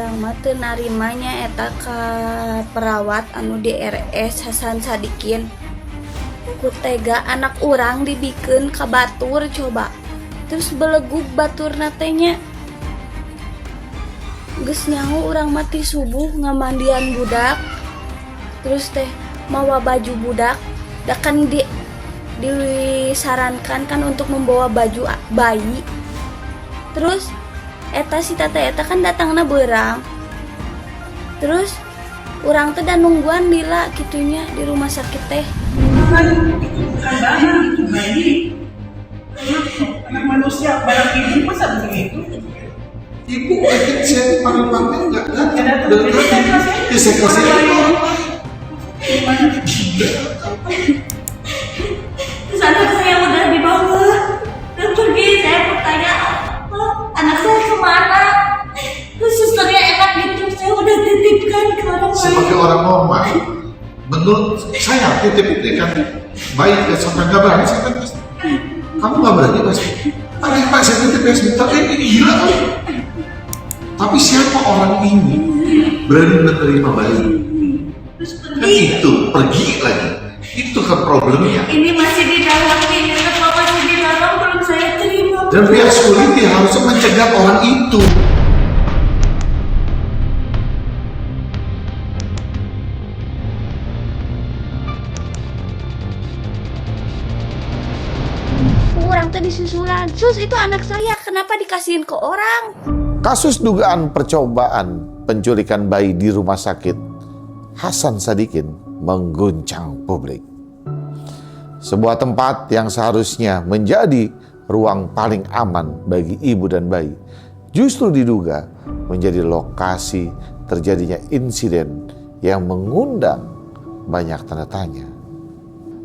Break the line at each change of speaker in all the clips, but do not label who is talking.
urang mah teu narimanya eta ka perawat anu di RS Hasan Sadikin. Ku tega anak urang dibikeun ka batur coba. Terus belegug baturna teh nya. Geus nyaho urang mati subuh ngamandian budak. Terus teh mawa baju budak. Da kan disarankan kan untuk membawa baju bayi. Terus eta si tata eta kan datangna beurang. Terus urang teh dan nungguan lila kitunya di rumah sakit teh.
Itu bukan bayi, itu bayi. Anak manusia barang ibu masa begitu?
Ibu saya panggil enggak kan?
Di
sekolah
Terus anak saya udah dibawa dan pergi. Saya bertanya, anak saya kemana? Terus susternya enak gitu. Saya udah titipkan ke orang lain.
sebagai orang normal, menurut saya titip-titipkan baik dan sampai nggak berani saya kan pasti. Kamu nggak berani pasti. Ada Pak saya titip ya sebentar, ini gila kan? Tapi siapa orang ini berani menerima bayi?
Terus
Kan
pergi.
itu pergi lagi. Itu kan problemnya.
Ini masih di dalam, ini kalau masih di dalam belum saya terima.
Dan pihak security harus mencegah orang itu.
Urang teh disusulan. Sus itu anak saya, kenapa dikasihin ke orang?
Kasus dugaan percobaan penculikan bayi di rumah sakit Hasan Sadikin mengguncang publik. Sebuah tempat yang seharusnya menjadi ruang paling aman bagi ibu dan bayi justru diduga menjadi lokasi terjadinya insiden yang mengundang banyak tanda tanya.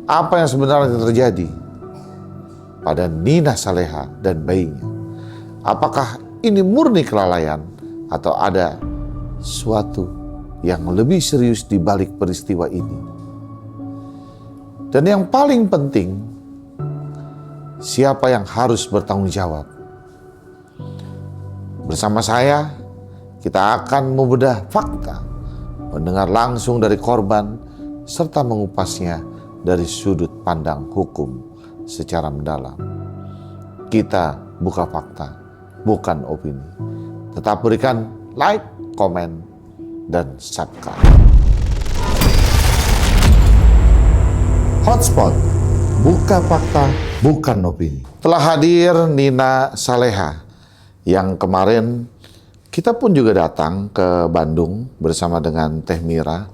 Apa yang sebenarnya terjadi pada Nina Saleha dan bayinya? Apakah ini murni kelalaian atau ada suatu yang lebih serius di balik peristiwa ini? Dan yang paling penting, siapa yang harus bertanggung jawab? Bersama saya, kita akan membedah fakta, mendengar langsung dari korban, serta mengupasnya dari sudut pandang hukum secara mendalam. Kita buka fakta, bukan opini. Tetap berikan like, komen, dan subscribe. Hotspot, buka fakta, bukan opini. Telah hadir Nina Saleha, yang kemarin kita pun juga datang ke Bandung bersama dengan Teh Mira.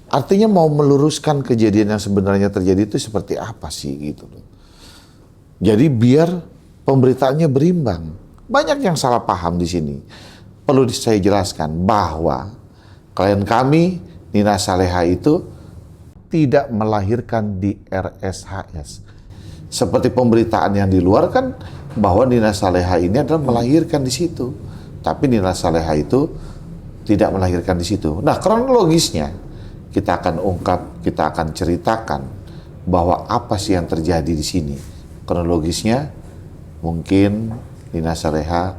Artinya mau meluruskan kejadian yang sebenarnya terjadi itu seperti apa sih gitu. Jadi biar pemberitaannya berimbang. Banyak yang salah paham di sini. Perlu saya jelaskan bahwa klien kami Nina Saleha itu tidak melahirkan di RSHS. Seperti pemberitaan yang di luar kan bahwa Nina Saleha ini adalah melahirkan di situ. Tapi Nina Saleha itu tidak melahirkan di situ. Nah, kronologisnya kita akan ungkap, kita akan ceritakan bahwa apa sih yang terjadi di sini. Kronologisnya mungkin Nina Saleha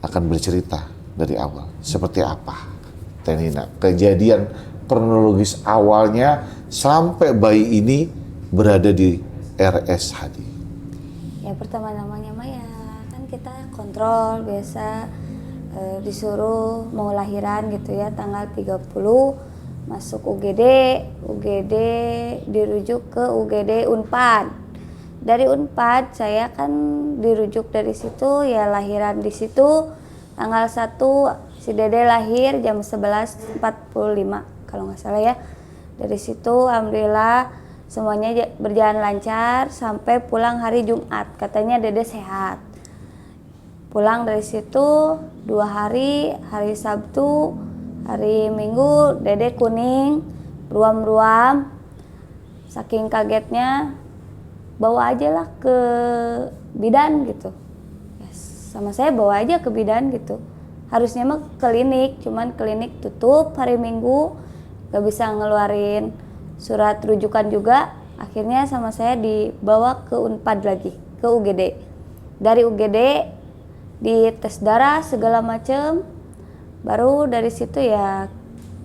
akan bercerita dari awal. Seperti apa Teh Nina kejadian kronologis awalnya sampai bayi ini berada di RSHD.
Ya pertama namanya Maya kan kita kontrol biasa disuruh mau lahiran gitu ya tanggal 30 masuk UGD dirujuk ke UGD Unpad. Dari Unpad saya kan dirujuk dari situ ya lahiran di situ tanggal 1 si Dede lahir jam 11.45 kalau nggak salah ya. Dari situ alhamdulillah semuanya berjalan lancar sampai pulang hari Jumat. Katanya Dede sehat. Pulang dari situ 2 hari, hari Sabtu, hari Minggu Dede kuning, ruam-ruam. Saking kagetnya bawa aja lah ke bidan gitu. Ya, sama saya bawa aja ke bidan gitu. Harusnya mah klinik, cuman klinik tutup hari Minggu, gak bisa ngeluarin surat rujukan juga. Akhirnya sama saya dibawa ke Unpad lagi, ke UGD. Dari UGD di tes darah segala macem, Baru dari situ ya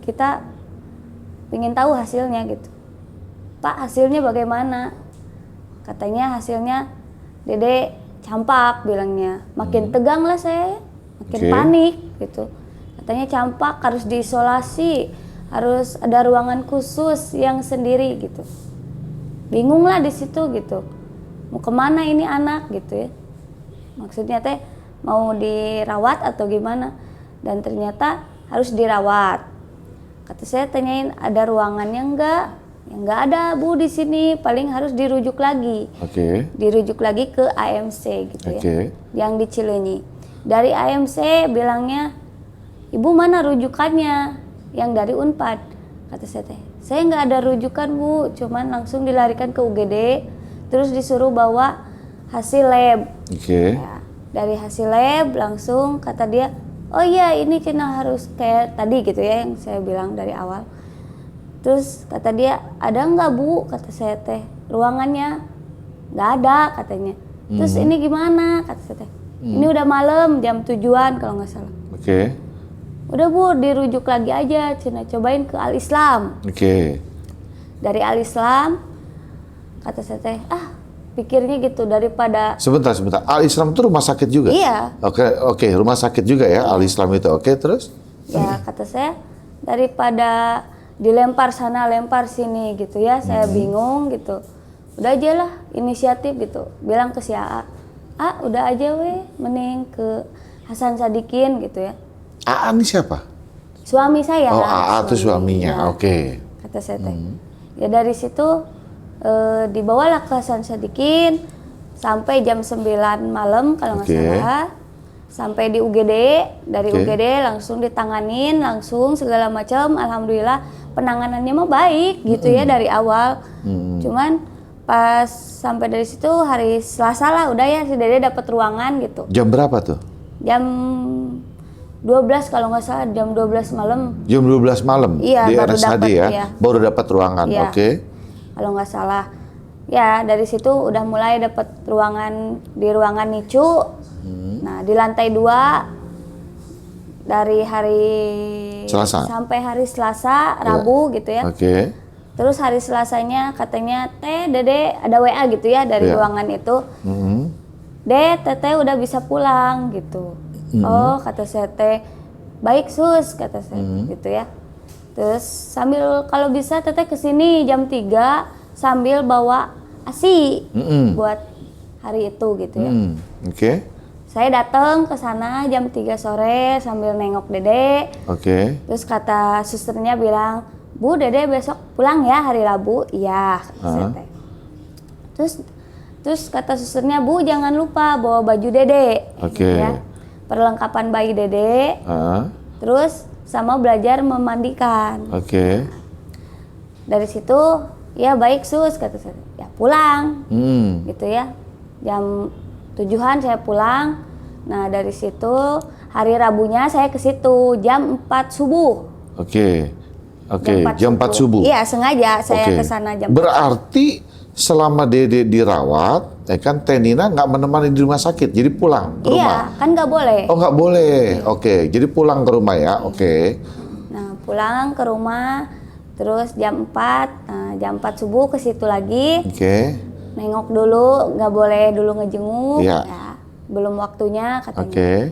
kita ingin tahu hasilnya gitu. Pak, hasilnya bagaimana? Katanya hasilnya Dede campak bilangnya. Makin tegang lah saya, makin panik gitu. Katanya campak, harus diisolasi, harus ada ruangan khusus yang sendiri gitu. Bingung lah di situ gitu. Mau kemana ini anak gitu ya. Maksudnya teh mau dirawat atau gimana? Dan ternyata harus dirawat. Kata saya tanyain ada ruangannya enggak? Ya enggak ada Bu di sini, paling harus dirujuk lagi. Dirujuk lagi ke AMC gitu ya. Yang di Cileunyi. Dari AMC bilangnya, "Ibu mana rujukannya?" Yang dari Unpad. Kata saya teh, "Saya enggak ada rujukan Bu, cuman langsung dilarikan ke UGD, terus disuruh bawa hasil lab." Ya, dari hasil lab langsung kata dia, "Oh iya ini kena harus kayak tadi gitu ya yang saya bilang dari awal." Terus kata dia, "Ada nggak Bu?" Kata saya teh, "Ruangannya nggak ada," katanya. "Terus ini gimana?" Kata saya teh. "Ini udah malam, jam 7-an kalau nggak salah." "Udah Bu, dirujuk lagi aja, cina cobain ke Al Islam." Dari Al Islam, kata saya teh, pikirnya gitu daripada.
Sebentar. Al Islam itu rumah sakit juga?
Iya.
Oke, rumah sakit juga ya, Al Islam itu. Oke, terus?
Ya kata saya daripada dilempar sana lempar sini gitu ya, saya bingung gitu. Udah aja lah inisiatif gitu, bilang ke si AA, udah aja weh, mending ke Hasan Sadikin gitu ya.
AA ini siapa?
Suami saya.
Oh, AA itu suaminya,
ya.
Oke.
Kata saya teh. Ya dari situ dibawalah ke Hasan Sadikin sampai jam 9 malam kalau nggak salah. Sampai di UGD, dari UGD langsung ditanganin, langsung segala macam. Alhamdulillah penanganannya mah baik gitu ya dari awal. Cuman pas sampai dari situ hari Selasa lah udah ya si Dede dapat ruangan gitu.
Jam berapa tuh?
Jam 12 kalau nggak salah, jam 12 malam.
Jam 12 malam?
Iya,
di
baru
RSHD
dapat
ya?
ya.
Baru dapat ruangan,
Iya. Kalau nggak salah. Ya dari situ udah mulai dapat ruangan di ruangan NICU. Nah di lantai 2 dari hari
Selasa
sampai hari Selasa, Rabu gitu ya. Terus hari Selasanya katanya Dede ada WA gitu ya dari ruangan itu. Teteh udah bisa pulang gitu. Oh kata saya teh, baik sus kata saya gitu ya. Terus sambil kalau bisa teteh kesini jam 3 sambil bawa ASI buat hari itu gitu ya. Saya datang ke sana jam 3 sore sambil nengok Dede. Terus kata susternya bilang, "Bu, Dede besok pulang ya hari Rabu." "Iya," kata saya teh. Terus kata susternya, "Bu, jangan lupa bawa baju Dede." Gitu ya. Perlengkapan bayi Dede. Terus sama belajar memandikan. Dari situ, "Ya baik sus," kata saya. "Ya pulang." Gitu ya. Jam 7-an saya pulang. Nah dari situ hari Rabunya saya ke situ jam 4 subuh.
Jam 4 subuh.
Iya sengaja saya ke sana jam 4.
Berarti selama Dede dirawat, ya kan Teh Nina nggak menemani di rumah sakit, jadi pulang ke rumah.
Iya kan nggak boleh.
Oh nggak boleh. Jadi pulang ke rumah ya.
Nah pulang ke rumah terus jam 4. Nah jam 4 subuh ke situ lagi. Nengok dulu, nggak boleh dulu ngejenguk, ya, belum waktunya katanya.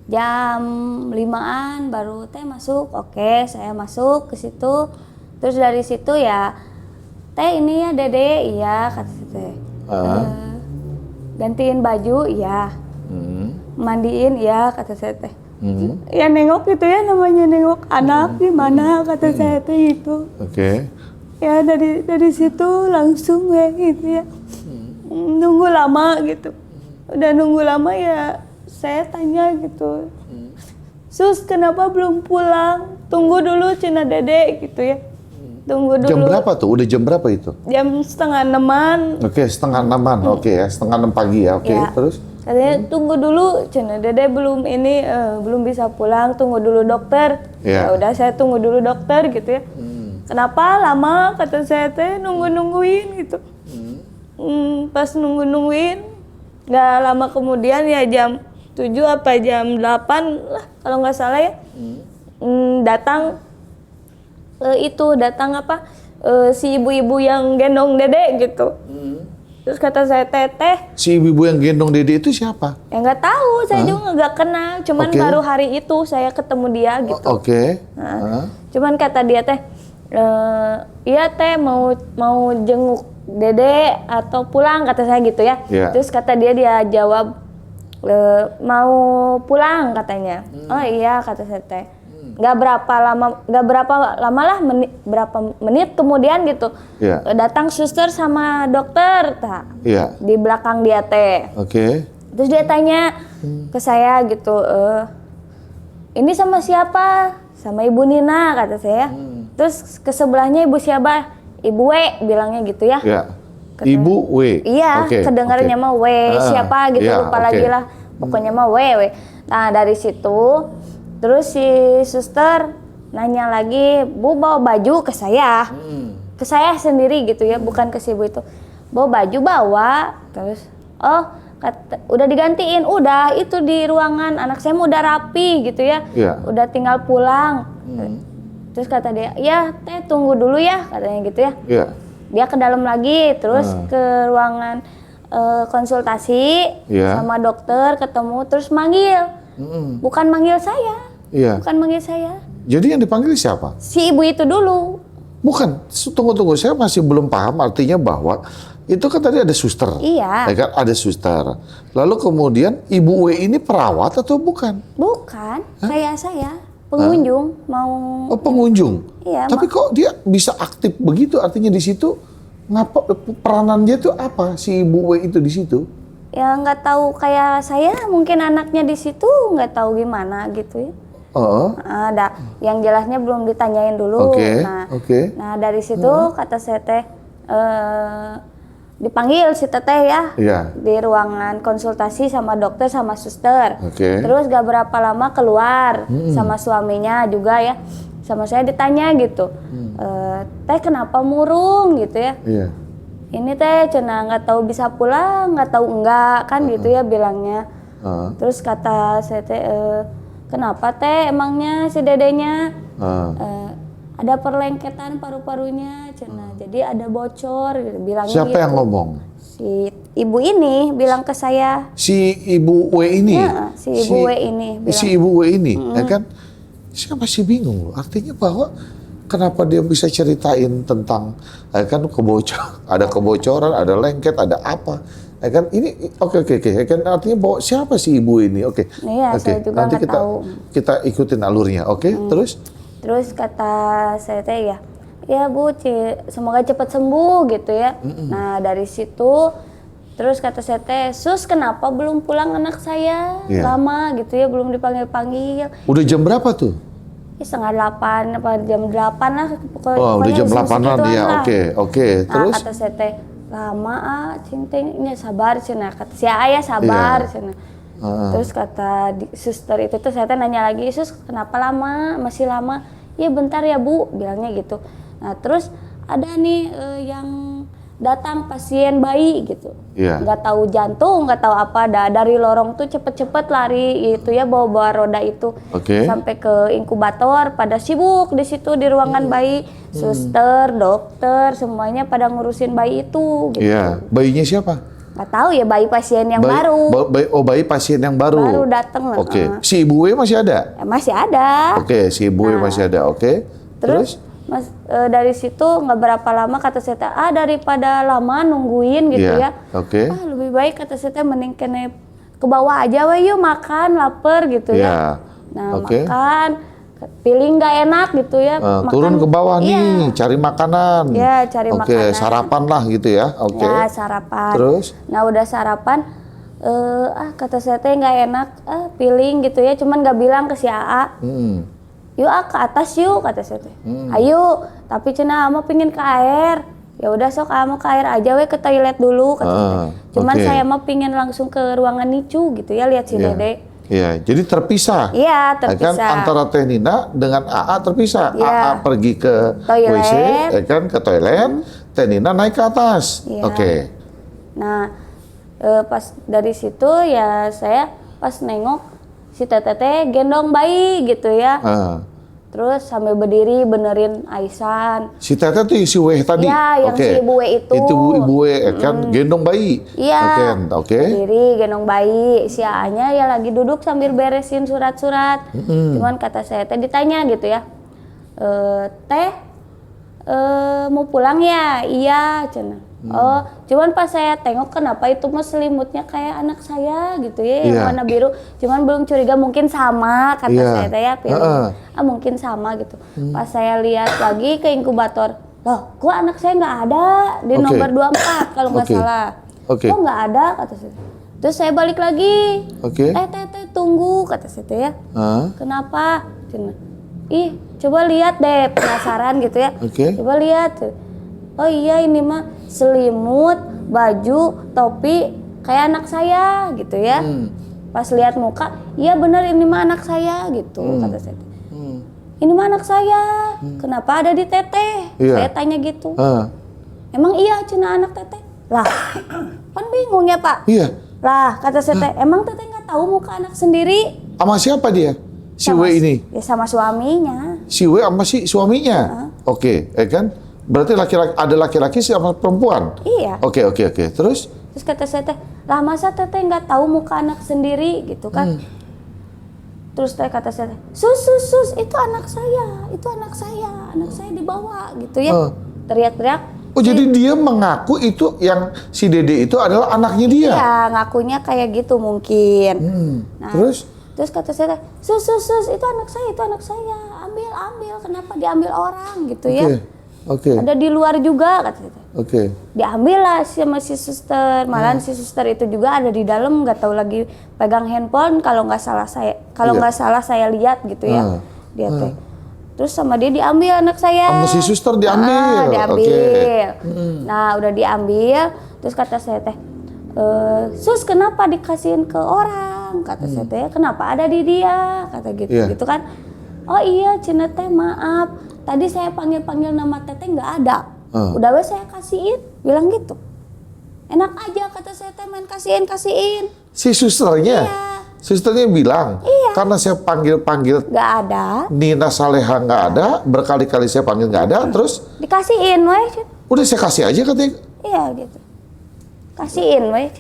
Jam 5-an baru Teh masuk, saya masuk ke situ. Terus dari situ ya, "Teh ini ya Dede," "Iya," kata Teh. "Gantiin baju," "Iya." "Mandiin," "Iya," kata saya Teh. Ya nengok gitu ya namanya nengok anak gimana kata saya Teh itu. Ya dari situ langsung ya gitu ya. Nunggu lama gitu. Udah nunggu lama ya saya tanya gitu. "Sus kenapa belum pulang? Tunggu dulu cina Dede," gitu ya. Tunggu dulu.
Jam berapa tuh? Udah jam berapa itu?
Jam 5:30.
5:30 ya, 5:30 pagi ya. Terus?
Katanya tunggu dulu cina Dede belum belum bisa pulang, tunggu dulu dokter. Ya udah saya tunggu dulu dokter gitu ya. "Kenapa lama?" kata saya Teh, nungguin gitu. Pas nungguin, nggak lama kemudian ya jam 7 apa jam 8 lah kalau nggak salah ya. datang datang si ibu-ibu yang gendong dede gitu. Terus kata saya, teteh,
Si ibu yang gendong Dede itu siapa?
ya nggak tahu, saya juga nggak kenal, cuman
Oke.
baru hari itu saya ketemu dia gitu.
Oke.
Nah, cuman kata dia teh, iya teh mau jenguk dede atau pulang, kata saya gitu ya.
Iya.
Terus kata dia jawab, mau pulang katanya. Oh iya, kata saya teh. Nggak berapa lama lah, berapa menit kemudian gitu.
Iya.
Datang suster sama dokter
Iya.
di belakang dia teh.
Oke.
Terus dia tanya ke saya gitu, ini sama siapa? Sama Ibu Nina, kata saya. Terus ke sebelahnya ibu siapa? Ibu W, bilangnya gitu ya.
Iya. Ibu W.
Iya,
Oke,
kedengarannya
oke.
mah W, siapa gitu,
iya,
lupa
oke.
lagi lah. Pokoknya mah W. Nah dari situ, terus si suster nanya lagi, Bu bawa baju ke saya. Ke saya sendiri gitu ya, bukan ke si ibu itu. Bawa baju, bawa. Terus, udah digantiin, udah itu di ruangan anak saya udah rapi gitu ya.
Iya.
Udah tinggal pulang. Terus kata dia, ya teh tunggu dulu ya, katanya gitu ya.
Iya.
Dia ke dalam lagi, terus ke ruangan konsultasi
Iya.
sama dokter, ketemu, terus manggil. Bukan manggil saya,
Iya.
bukan manggil saya.
Jadi yang dipanggil siapa?
Si ibu itu dulu.
Bukan. Tunggu. Saya masih belum paham artinya bahwa itu kan tadi ada suster.
Iya.
Ya kan? Ada suster. Lalu kemudian Ibu W ini perawat atau bukan?
Bukan, kayak saya, pengunjung mau.
Oh, pengunjung.
Iya,
Tapi kok dia bisa aktif begitu? Artinya di situ ngapa peranan dia tuh apa si Ibu W itu di situ?
Ya nggak tahu, kayak saya mungkin anaknya di situ nggak tahu gimana gitu ya.
Oh.
Ada yang jelasnya belum ditanyain dulu.
Oke,
Nah,
oke.
nah dari situ kata saya teh dipanggil si teteh ya.
Iya.
Di ruangan konsultasi sama dokter sama suster.
Oke.
Terus gak berapa lama keluar sama suaminya juga ya. Sama saya ditanya gitu, teh kenapa murung gitu ya?
Iya.
Ini teh cenah nggak tahu bisa pulang, nggak tahu enggak kan gitu ya bilangnya. Terus kata saya teh, kenapa teh emangnya si dedenya? Ada perlengketan paru-parunya cenah, jadi ada bocor gitu, bilangnya.
Siapa
gitu.
yang ngomong?
Si ibu ini bilang ke saya.
Si Ibu W ini.
Ya, si Ibu W ini bilang.
Si Ibu W ini, ya kan? Saya masih bingung. Artinya bahwa kenapa dia bisa ceritain tentang kan ada kebocoran, ada lengket, ada apa? Ya kan ini oke. Ya kan artinya bahwa siapa sih ibu ini? Oke.
Iya, saya juga
Nanti
nggak tahu.
kita ikutin alurnya, oke? Terus?
Terus kata saya teh ya Bu, semoga cepat sembuh gitu ya. Nah dari situ terus kata saya teh, Sus kenapa belum pulang anak saya?
Iya.
Lama gitu ya, belum dipanggil-panggil.
Udah jam berapa tuh?
Ya, 7:30 apa jam 8 lah pokoknya.
Oh, udah jam 8-an ya.
lah.
Oke.
Nah
Terus?
kata saya teh, lama cinting, ini sabar cenah. Kata si ayah sabar
Iya.
cenah. Terus kata suster itu tuh saya teh nanya lagi, Sus kenapa lama? Masih lama? Ya bentar ya Bu, bilangnya gitu. Nah terus ada nih yang datang pasien bayi gitu.
Iya.
Nggak tahu jantung, nggak tahu apa, dari lorong tuh cepet-cepet lari itu ya, bawa roda itu.
Oke.
Sampai ke inkubator, pada sibuk di situ di ruangan bayi, suster, dokter, semuanya pada ngurusin bayi itu gitu.
Iya. Bayinya siapa?
Nggak tahu ya, bayi pasien yang baru.
Bayi pasien yang baru.
Baru datang.
Oke. Si Ibu W masih ada?
Ya, masih ada.
Oke, si Ibu W masih ada. Oke.
Terus Mas, dari situ nggak berapa lama kata saya teh, daripada lama nungguin gitu
Iya,
ya.
oke.
Lebih baik kata saya teh mending kene ke bawah aja we yuk makan, lapar gitu
Iya,
ya. Nah,
oke.
makan, pilih nggak enak gitu ya. Makan,
turun ke bawah
iya.
nih, cari makanan.
Iya, cari
Oke,
makanan.
sarapan lah gitu ya. Oke.
Ya, sarapan.
Terus?
Nah, udah sarapan, kata saya teh nggak enak, piling gitu ya, cuman nggak bilang ke si AA. Yuk ke atas yuk, kata saya teh. Ayo, tapi cenah ama pingin ke air. Ya udah sok ama ke air aja we, ke toilet dulu, kata saya teh. Cuman
oke.
saya mah pingin langsung ke ruangan nicu gitu ya, lihat si
Iya.
Dede.
Iya, jadi terpisah.
Iya,
Ya kan
terpisah.
antara Teh Nina dengan AA terpisah.
Iya.
AA pergi ke
Toilet.
WC, ya kan ke toilet. Teh Nina naik ke atas.
Iya.
Oke.
Nah, pas dari situ ya saya pas nengok si teteh gendong bayi gitu ya. Terus sambil berdiri benerin Aisan.
Si Teteh tuh si W tadi?
Iya, yang si Ibu W itu.
Itu Ibu W kan gendong bayi?
Iya,
Oke.
berdiri gendong bayi. Si A-nya ya lagi duduk sambil beresin surat-surat. Cuman kata saya teh ditanya gitu ya, Teh mau pulang ya? Iya, cenah. Oh, cuman pas saya tengok kenapa itu mah selimutnya kayak anak saya gitu ya, yang warna biru. Cuman belum curiga mungkin sama kata saya teh ya, mungkin sama gitu. Pas saya lihat lagi ke inkubator, loh, kok anak saya nggak ada di nomor 24 kalau nggak salah. Kok nggak ada kata saya. Terus saya balik lagi. Teh tunggu kata saya teh ya. Kenapa? Cina. Ih, coba lihat deh, penasaran gitu ya. Coba lihat. Oh iya, ini mah selimut, baju, topi kayak anak saya gitu ya. Pas lihat muka, iya bener ini mah anak saya gitu kata saya. Ini mah anak saya. Kenapa ada di Teteh? Saya tanya gitu. Emang iya cina anak Teteh? Lah, kan bingung ya Pak. Lah kata saya teh, emang Teteh nggak tahu muka anak sendiri?
Sama siapa dia? Si W ini?
Ya sama suaminya.
Si W sama si suaminya? Oke, kan? Berarti ada laki-laki sama perempuan?
Iya.
Oke. Terus
kata saya teh, lah masa Teteh nggak tahu muka anak sendiri gitu kan? Terus teh kata saya, sus, itu anak saya dibawa gitu ya. Teriak-teriak.
Oh jadi dia mengaku itu yang si Dede itu adalah anaknya dia?
Iya, ngakunya kayak gitu mungkin. Nah, terus kata saya, sus, itu anak saya, ambil, kenapa diambil orang gitu ya? Ada di luar juga kata saya. Diambil lah sama si suster, malahan si suster itu juga ada di dalam, nggak tahu lagi pegang handphone kalau nggak salah saya lihat gitu ya dia teh. Terus sama dia diambil anak saya.
Sama si suster diambil.
Nah udah diambil, terus kata saya teh, sus kenapa dikasihin ke orang? Kata saya teh, kenapa ada di dia? Kata gitu kan. Oh iya Cina teh maaf. Tadi saya panggil nama Teteh nggak ada. Udah wes saya kasihin, bilang gitu. Enak aja kata saya teh main kasihin.
Si susternya?
Iya.
Susternya bilang, karena saya panggil
nggak ada.
Nina Saleha nggak ada, berkali-kali saya panggil nggak ada, terus?
Dikasihin wes.
Udah saya kasih aja katanya.
Iya gitu. Kasihin wes.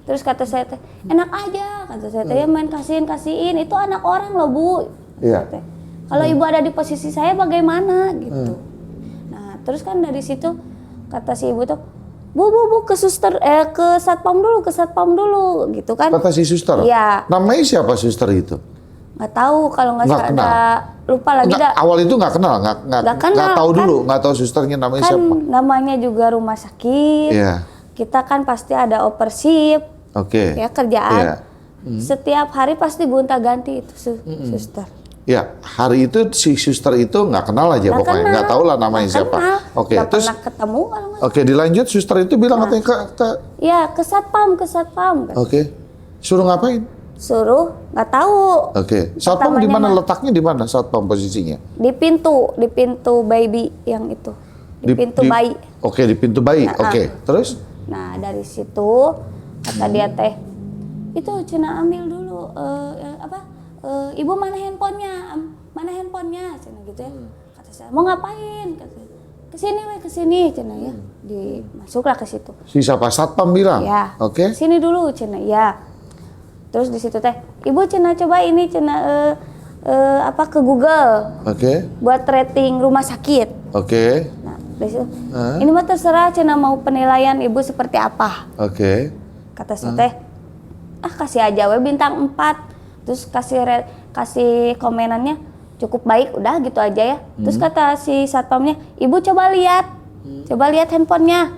Terus kata saya teh, enak aja kata saya teh main kasihin. Itu anak orang loh Bu.
Iya.
Kalau ibu ada di posisi saya bagaimana gitu. Nah terus kan dari situ kata si ibu tuh, bu ke suster ke satpam dulu gitu kan.
Kata si suster?
Iya.
Namanya siapa suster itu?
Nggak tahu kalau nggak salah ada, lupa lagi dah.
Awal itu nggak kenal, nggak tahu
kan,
dulu, nggak tahu susternya namanya
kan
siapa.
Namanya juga rumah sakit.
Iya.
Kita kan pasti ada opersif. Ya kerjaan. Setiap hari pasti gonta-ganti itu suster.
Ya, hari itu si suster itu nggak kenal aja pokoknya, nggak tahu lah namanya siapa.
Nggak pernah ketemu kalau nggak.
Dilanjut suster itu bilang katanya ke
ya ke satpam.
Suruh ngapain?
Suruh nggak tahu.
Satpam di mana letaknya, di mana satpam posisinya? Di
pintu baby yang itu. Di pintu bayi.
Di pintu bayi. Terus?
Nah dari situ kata dia teh, itu Cina ambil dulu ibu mana handphonenya cina gitu ya. Kata saya mau ngapain, kata kesini cina ya. Dimasuklah ke situ.
Si siapa satpam bilang?
Ya. Sini dulu cina ya. Terus di situ teh, ibu cina coba ini cina ke Google. Buat rating rumah sakit. Nah dari situ, ini mah terserah cina mau penilaian ibu seperti apa. Kata saya teh, kasih aja we bintang 4. Terus kasih komenannya cukup baik, udah gitu aja ya. Terus kata si satpamnya, ibu coba lihat handphonenya.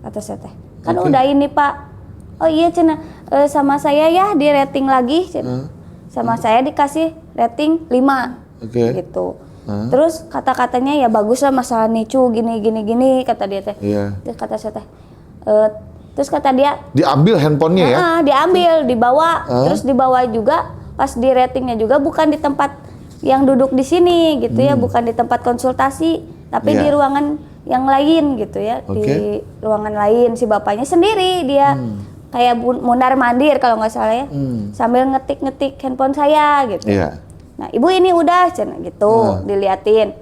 Kata saya teh, kan udah ini Pak. Oh iya cina, sama saya ya di rating lagi. Sama saya dikasih rating 5 gitu. Terus kata-katanya ya bagus lah masalah nicu gini kata dia teh. Terus kata saya teh, terus kata dia
diambil handphonenya ya?
Diambil, dibawa, terus dibawa juga. Pas di ratingnya juga bukan di tempat yang duduk di sini gitu ya, bukan di tempat konsultasi, tapi di ruangan yang lain gitu ya, di ruangan lain si bapaknya sendiri dia kayak mundar mandir kalau nggak salah ya, sambil ngetik handphone saya gitu. Nah ibu ini udah cenah gitu diliatin.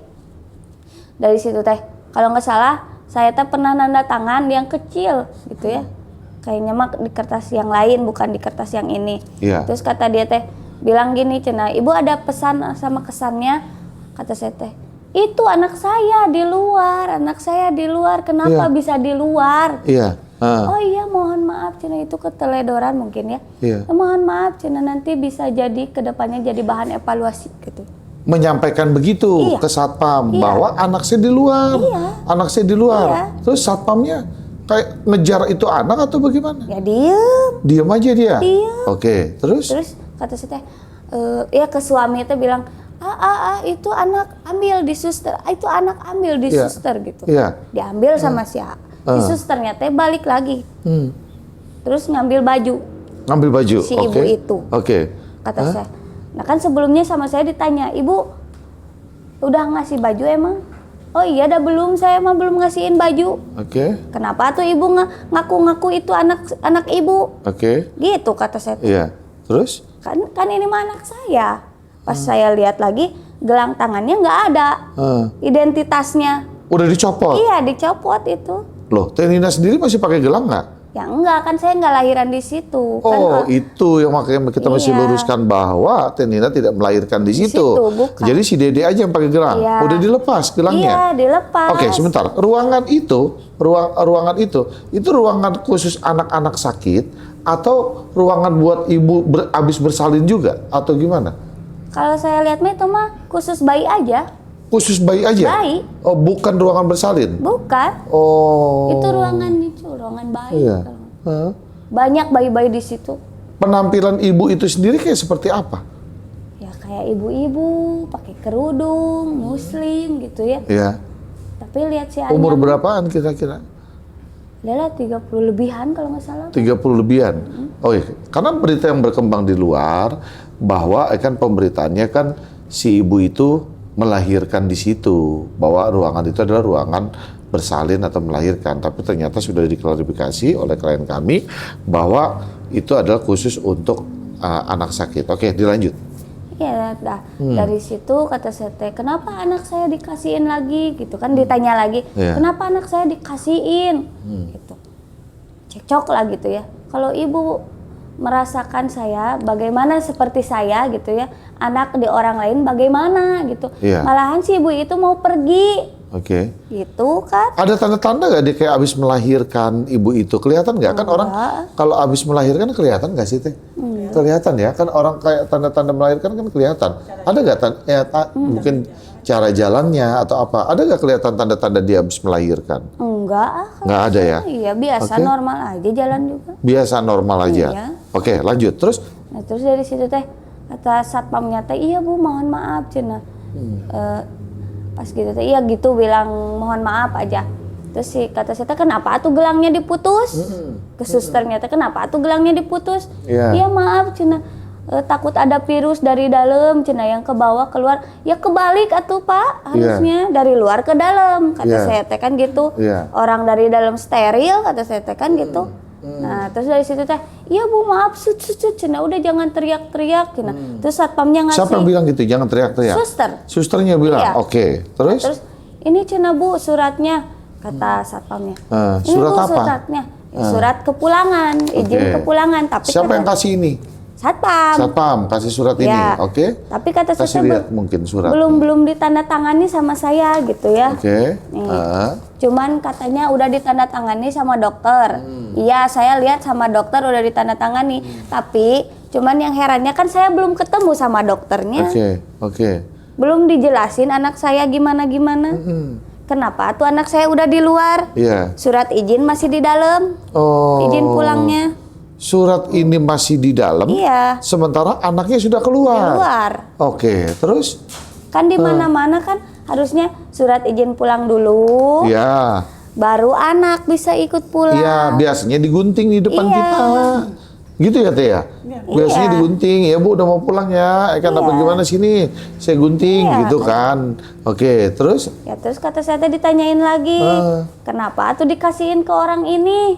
Dari situ teh kalau nggak salah saya teh pernah nanda tangan yang kecil gitu ya. Kayaknya mah di kertas yang lain bukan di kertas yang ini.
Iya.
Terus kata dia teh bilang gini cenah, ibu ada pesan sama kesannya. Kata saya teh, itu anak saya di luar, kenapa
Iya.
bisa di luar?
Iya.
Oh iya mohon maaf cenah, itu keteledoran mungkin ya.
Iya.
Mohon maaf cenah, nanti bisa jadi kedepannya jadi bahan evaluasi gitu.
Menyampaikan begitu
Iya.
ke satpam
Iya.
bahwa anak saya di luar,
Iya.
anak saya di luar.
Iya.
Terus satpamnya kayak ngejar itu anak atau bagaimana?
Ya diem.
Diam aja dia.
Diem.
Oke, terus?
Terus kata saya teh, ya ke suami teh bilang, itu anak ambil di suster, itu anak ambil di
Iya.
suster gitu.
Iya.
Diambil sama si di susternya teh balik lagi, terus ngambil baju
Ngambil baju.
si
Oke.
ibu itu.
Oke.
Kata saya. Nah kan sebelumnya sama saya ditanya, ibu udah ngasih baju emang? Oh iya dah belum, saya mah belum ngasihin baju.
Oke.
Kenapa tuh ibu ngaku-ngaku itu anak ibu?
Oke.
Gitu kata saya.
Iya. Terus?
Kan ini mah anak saya. Pas saya lihat lagi gelang tangannya nggak ada identitasnya.
Udah dicopot.
Iya dicopot itu.
Loh, Teh Nina sendiri masih pakai gelang nggak?
Ya enggak, kan saya nggak lahiran di situ.
Oh, itu yang makanya kita mesti
Iya.
luruskan bahwa Teh Nina tidak melahirkan di situ.
situ, bukan.
Jadi si Dede aja yang pakai gelang.
Iya.
Udah dilepas gelangnya.
Iya dilepas.
Oke, sebentar. Ruangan itu, ruangan itu ruangan khusus anak-anak sakit atau ruangan buat ibu habis bersalin juga atau gimana?
Kalau saya lihat mah itu mah khusus bayi aja.
Khusus bayi aja?
Bayi.
Oh, bukan ruangan bersalin?
Bukan.
Oh.
Itu ruangan bayi.
Iya. Hah?
Banyak bayi-bayi di situ.
Penampilan ibu itu sendiri kayak seperti apa?
Ya kayak ibu-ibu pakai kerudung, muslim gitu ya.
Iya.
Tapi lihat si
Umur
Anya,
berapaan kira-kira?
dia lah 30 lebihan kalau nggak salah.
30 lebihan. Oh iya, karena berita yang berkembang di luar bahwa kan pemberitaannya kan si ibu itu melahirkan di situ, bahwa ruangan itu adalah ruangan bersalin atau melahirkan, tapi ternyata sudah diklarifikasi oleh klien kami bahwa itu adalah khusus untuk anak sakit. Oke, dilanjut.
Iya, dari situ kata saya teh, kenapa anak saya dikasihin lagi gitu kan, ditanya lagi,
Iya.
kenapa anak saya dikasihin gitu. Cekcok lah gitu ya. Kalau ibu merasakan saya bagaimana seperti saya gitu ya, anak di orang lain bagaimana gitu.
Iya.
Malahan si ibu itu mau pergi
Oke.
gitu kan.
Ada tanda-tanda nggak dia kayak abis melahirkan ibu itu? Kelihatan nggak? Kan orang kalau abis melahirkan kelihatan nggak sih Teh? Kelihatan ya, kan orang kayak tanda-tanda melahirkan kan kelihatan. Ada nggak mungkin cara jalannya atau apa? Ada nggak kelihatan tanda-tanda dia abis melahirkan?
Enggak.
Nggak ada ya?
Iya biasa
Oke.
normal aja jalan juga.
Biasa normal aja.
Iya.
Oke, lanjut. Terus?
Nah terus dari situ teh kata satpamnya teh, iya bu mohon maaf cina. Pas gitu teh iya gitu bilang mohon maaf aja. Terus si kata saya teh kenapa tuh gelangnya diputus? Ke susternya teh kenapa tuh gelangnya diputus?
Iya.
Iya maaf cina. Takut ada virus dari dalam cina yang ke bawah keluar. Ya kebalik atuh pak, harusnya dari luar ke dalam. Kata
Iya.
saya teh kan gitu.
Iya.
Orang dari dalam steril kata saya teh kan gitu. Nah terus dari situ teh, iya bu maaf sut cina udah jangan teriak-teriak cina. Terus satpamnya ngasih.
Siapa yang bilang gitu? Jangan teriak-teriak.
Suster.
Susternya bilang.
Iya.
Oke. Terus?
Terus ini cina bu suratnya, kata satpamnya. Ini
Surat
bu
apa?
suratnya. Ya, surat kepulangan, izin
Oke.
kepulangan. Tapi
Siapa
kata
yang kasih ini?
satpam.
Satpam kasih surat ini.
Ya.
Oke.
Tapi kata
Kasih
saya
lihat mungkin surat.
belum ditandatangani sama saya gitu ya.
Oke.
Nih. Cuman katanya udah ditandatangani sama dokter. Iya, saya lihat sama dokter udah ditandatangani. Tapi cuman yang herannya kan saya belum ketemu sama dokternya.
Oke.
Belum dijelasin anak saya gimana-gimana. Kenapa tuh anak saya udah di luar?
Iya.
Surat izin masih di dalam.
Oh.
Izin pulangnya.
Surat ini masih di dalam.
Iya.
Sementara anaknya sudah
Di
keluar.
luar.
Oke. Terus?
Kan di mana-mana kan harusnya surat izin pulang dulu.
Ya.
Baru anak bisa ikut pulang.
Iya. Biasanya digunting di depan
Iya.
kita. Gitu ya Teh ya? Biasanya
Iya.
digunting. Ya Bu udah mau pulang ya. Apa gimana sini? Saya gunting
Iya.
gitu kan. Oke. Terus?
Ya terus kata saya tadi ditanyain lagi. Kenapa tuh dikasihin ke orang ini?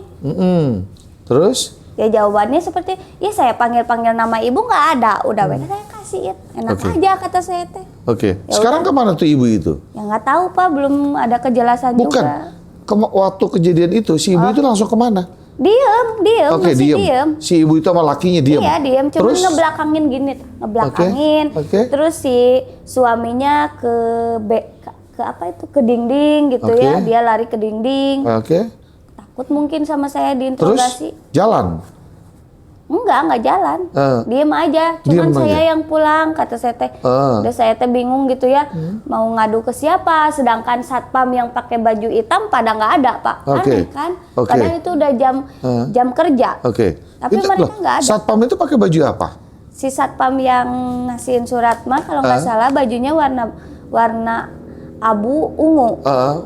Terus?
Ya jawabannya seperti, ya saya panggil-panggil nama ibu nggak ada. Udah saya kasih kasihin. Enak
Oke.
aja kata saya teh.
Oke.
Ya
Sekarang kemana tuh ibu itu?
Ya nggak tahu Pak, belum ada kejelasan
Bukan.
juga.
Waktu kejadian itu si ibu itu langsung kemana?
Diem,
Oke,
masih
diem.
diem.
Si ibu itu sama lakinya diem.
Iya diem, cuma
Terus?
ngebelakangin gini, ngebelakangin.
Oke.
Terus si suaminya ke apa itu, ke dinding gitu
Oke.
ya, dia lari ke dinding.
Oke.
Takut mungkin sama saya
Terus
diinterogasi.
jalan.
Nggak jalan.
Eh.
Diem aja, cuman
Diem
saya
aja.
yang pulang, kata saya teh.
Eh.
Udah saya teh bingung gitu ya, mau ngadu ke siapa, sedangkan satpam yang pakai baju hitam pada nggak ada Pak.
Oke.
Aneh kan?
Oke.
Padahal itu udah jam kerja.
Oke.
Tapi mereka nggak ada.
Satpam itu pakai baju apa?
Si satpam yang ngasihin surat mah kalau nggak salah bajunya warna abu ungu.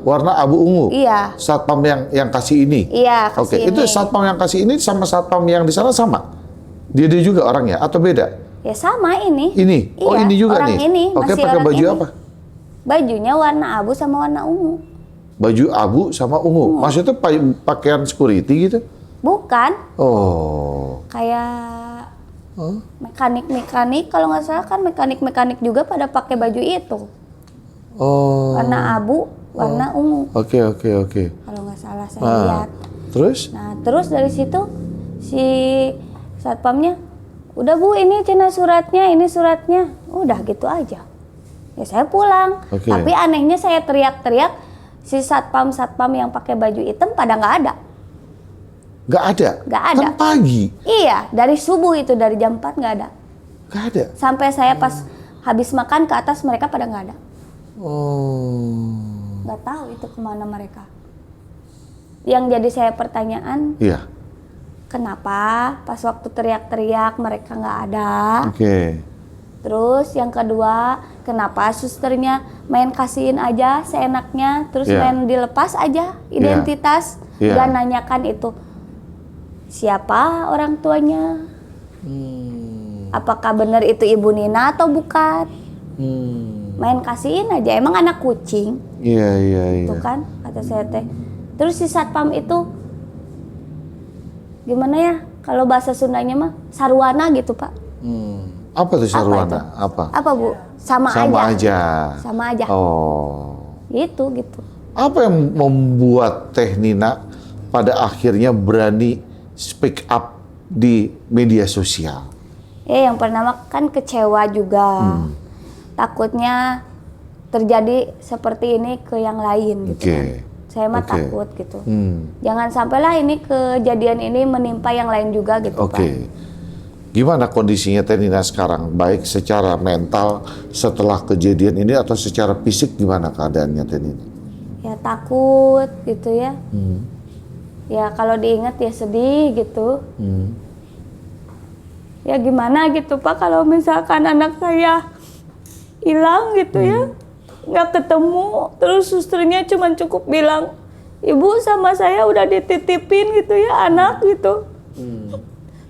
Warna abu ungu.
Iya.
Satpam yang kasih ini.
Iya, kasih
Oke.
ini.
Itu satpam yang kasih ini sama satpam yang di sana sama? Dia juga orangnya atau beda?
Ya sama ini.
Ini. Oh,
Iya,
ini juga
orang
nih.
Ini,
Oke,
masih
pakai
orang
baju
ini.
apa?
Bajunya warna abu sama warna ungu.
Baju abu sama ungu. Maksudnya pakaian security gitu?
Bukan,
Oh.
kayak mekanik kalau nggak salah kan mekanik juga pada pakai baju itu.
Oh.
Warna abu, warna ungu.
Oke.
Kalau nggak salah saya lihat.
Terus?
Nah, terus dari situ si satpamnya, udah Bu, ini cina suratnya, ini suratnya. Udah gitu aja. Ya saya pulang.
Oke.
Tapi anehnya saya teriak-teriak, si satpam yang pakai baju hitam pada nggak ada.
Nggak ada?
Nggak ada.
Kan pagi.
Iya, dari subuh itu, dari jam 4 nggak ada.
Nggak ada?
Sampai saya pas habis makan ke atas, mereka pada nggak ada.
Oh.
Nggak tahu itu kemana mereka. Yang jadi saya pertanyaan,
Iya.
kenapa pas waktu teriak-teriak mereka nggak ada?
Oke.
Terus yang kedua, kenapa susternya main kasihin aja seenaknya, terus
Iya.
main dilepas aja identitas,
Iya.
dan nanyakan itu siapa orang tuanya? Apakah benar itu Ibu Nina atau bukan? Main kasihin aja, emang anak kucing,
Iya.
tuh kan, kata saya teh. Terus si satpam itu gimana ya? Kalau bahasa Sundanya mah sarwana gitu Pak.
Apa tuh sarwana?
itu?
Apa?
Apa Bu? Sama
aja.
Sama aja.
Oh.
Gitu.
Apa yang membuat Teh Nina pada akhirnya berani speak up di media sosial?
Yang pertama kan kecewa juga. Takutnya terjadi seperti ini ke yang lain gitu.
Oke.
Saya mah
Oke.
takut gitu.
Hmm.
Jangan sampailah ini kejadian ini menimpa yang lain juga gitu
Oke.
Pak.
Gimana kondisinya Teh Nina sekarang? Baik secara mental setelah kejadian ini atau secara fisik gimana keadaannya Teh Nina?
Ya takut gitu ya. Ya kalau diingat ya sedih gitu. Ya gimana gitu Pak kalau misalkan anak saya hilang gitu ya. Nggak ketemu, terus susternya cuma cukup bilang, Ibu sama saya udah dititipin gitu ya anak gitu.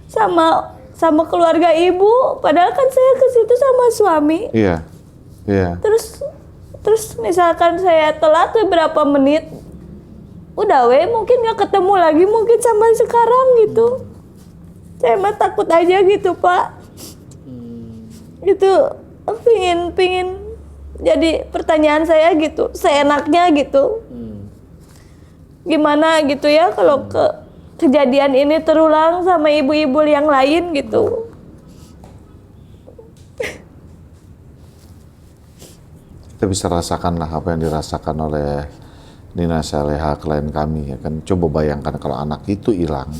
Sama keluarga Ibu, padahal kan saya ke situ sama suami.
Iya.
Terus misalkan saya telat beberapa menit, udah mungkin nggak ketemu lagi mungkin sampai sekarang gitu. Saya mah takut aja gitu Pak. Itu pingin jadi pertanyaan saya gitu, seenaknya gitu. Gimana gitu ya kalau kejadian ini terulang sama ibu-ibu yang lain gitu.
Kita bisa rasakan lah apa yang dirasakan oleh Nina Saleha, klien kami ya kan. Coba bayangkan kalau anak itu hilang,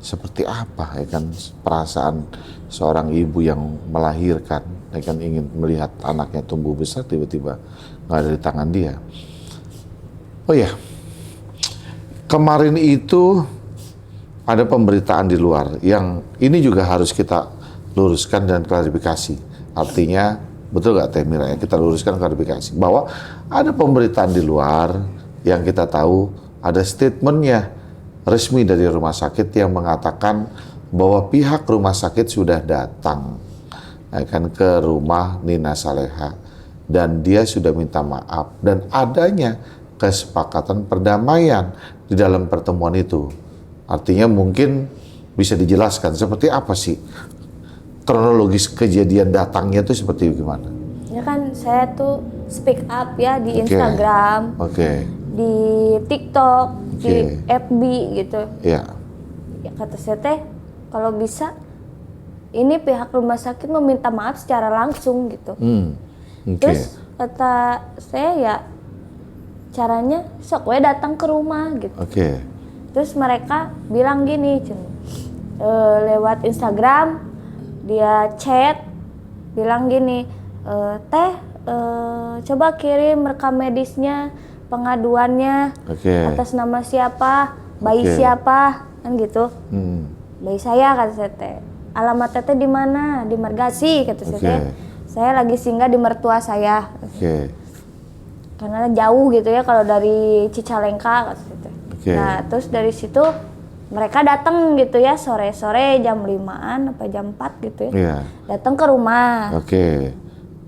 seperti apa ya kan perasaan seorang ibu yang melahirkan ya kan, ingin melihat anaknya tumbuh besar tiba-tiba nggak ada di tangan dia. Oh ya, kemarin itu ada pemberitaan di luar yang ini juga harus kita luruskan dan klarifikasi. Artinya betul nggak Teh Mira ya, kita luruskan klarifikasi bahwa ada pemberitaan di luar yang kita tahu ada statementnya resmi dari rumah sakit yang mengatakan bahwa pihak rumah sakit sudah datang ya kan, ke rumah Nina Saleha dan dia sudah minta maaf dan adanya kesepakatan perdamaian di dalam pertemuan itu. Artinya mungkin bisa dijelaskan seperti apa sih kronologis kejadian datangnya itu seperti gimana?
Ya kan saya tuh speak up ya di
Oke.
Instagram,
Oke.
di TikTok, di
Oke.
FB gitu.
Ya.
Ya kata saya teh kalau bisa ini pihak rumah sakit meminta maaf secara langsung gitu.
Oke.
Terus kata saya ya caranya sok we datang ke rumah gitu.
Oke.
Terus mereka bilang gini, lewat Instagram dia chat bilang gini, teh coba kirim rekam medisnya, pengaduannya
Oke.
atas nama siapa, bayi
Oke.
siapa, kan gitu.
Hmm.
Bayi saya kata saya teh. Alamat teteh di mana? Di Margasi kata saya
Oke.
teh. Saya lagi singgah di mertua saya.
Oke.
Karena jauh gitu ya kalau dari Cicalengka kata saya teh.
Oke.
Nah, terus dari situ mereka datang gitu ya sore-sore jam 5-an apa jam 4 gitu ya.
Iya.
Datang ke rumah.
Oke.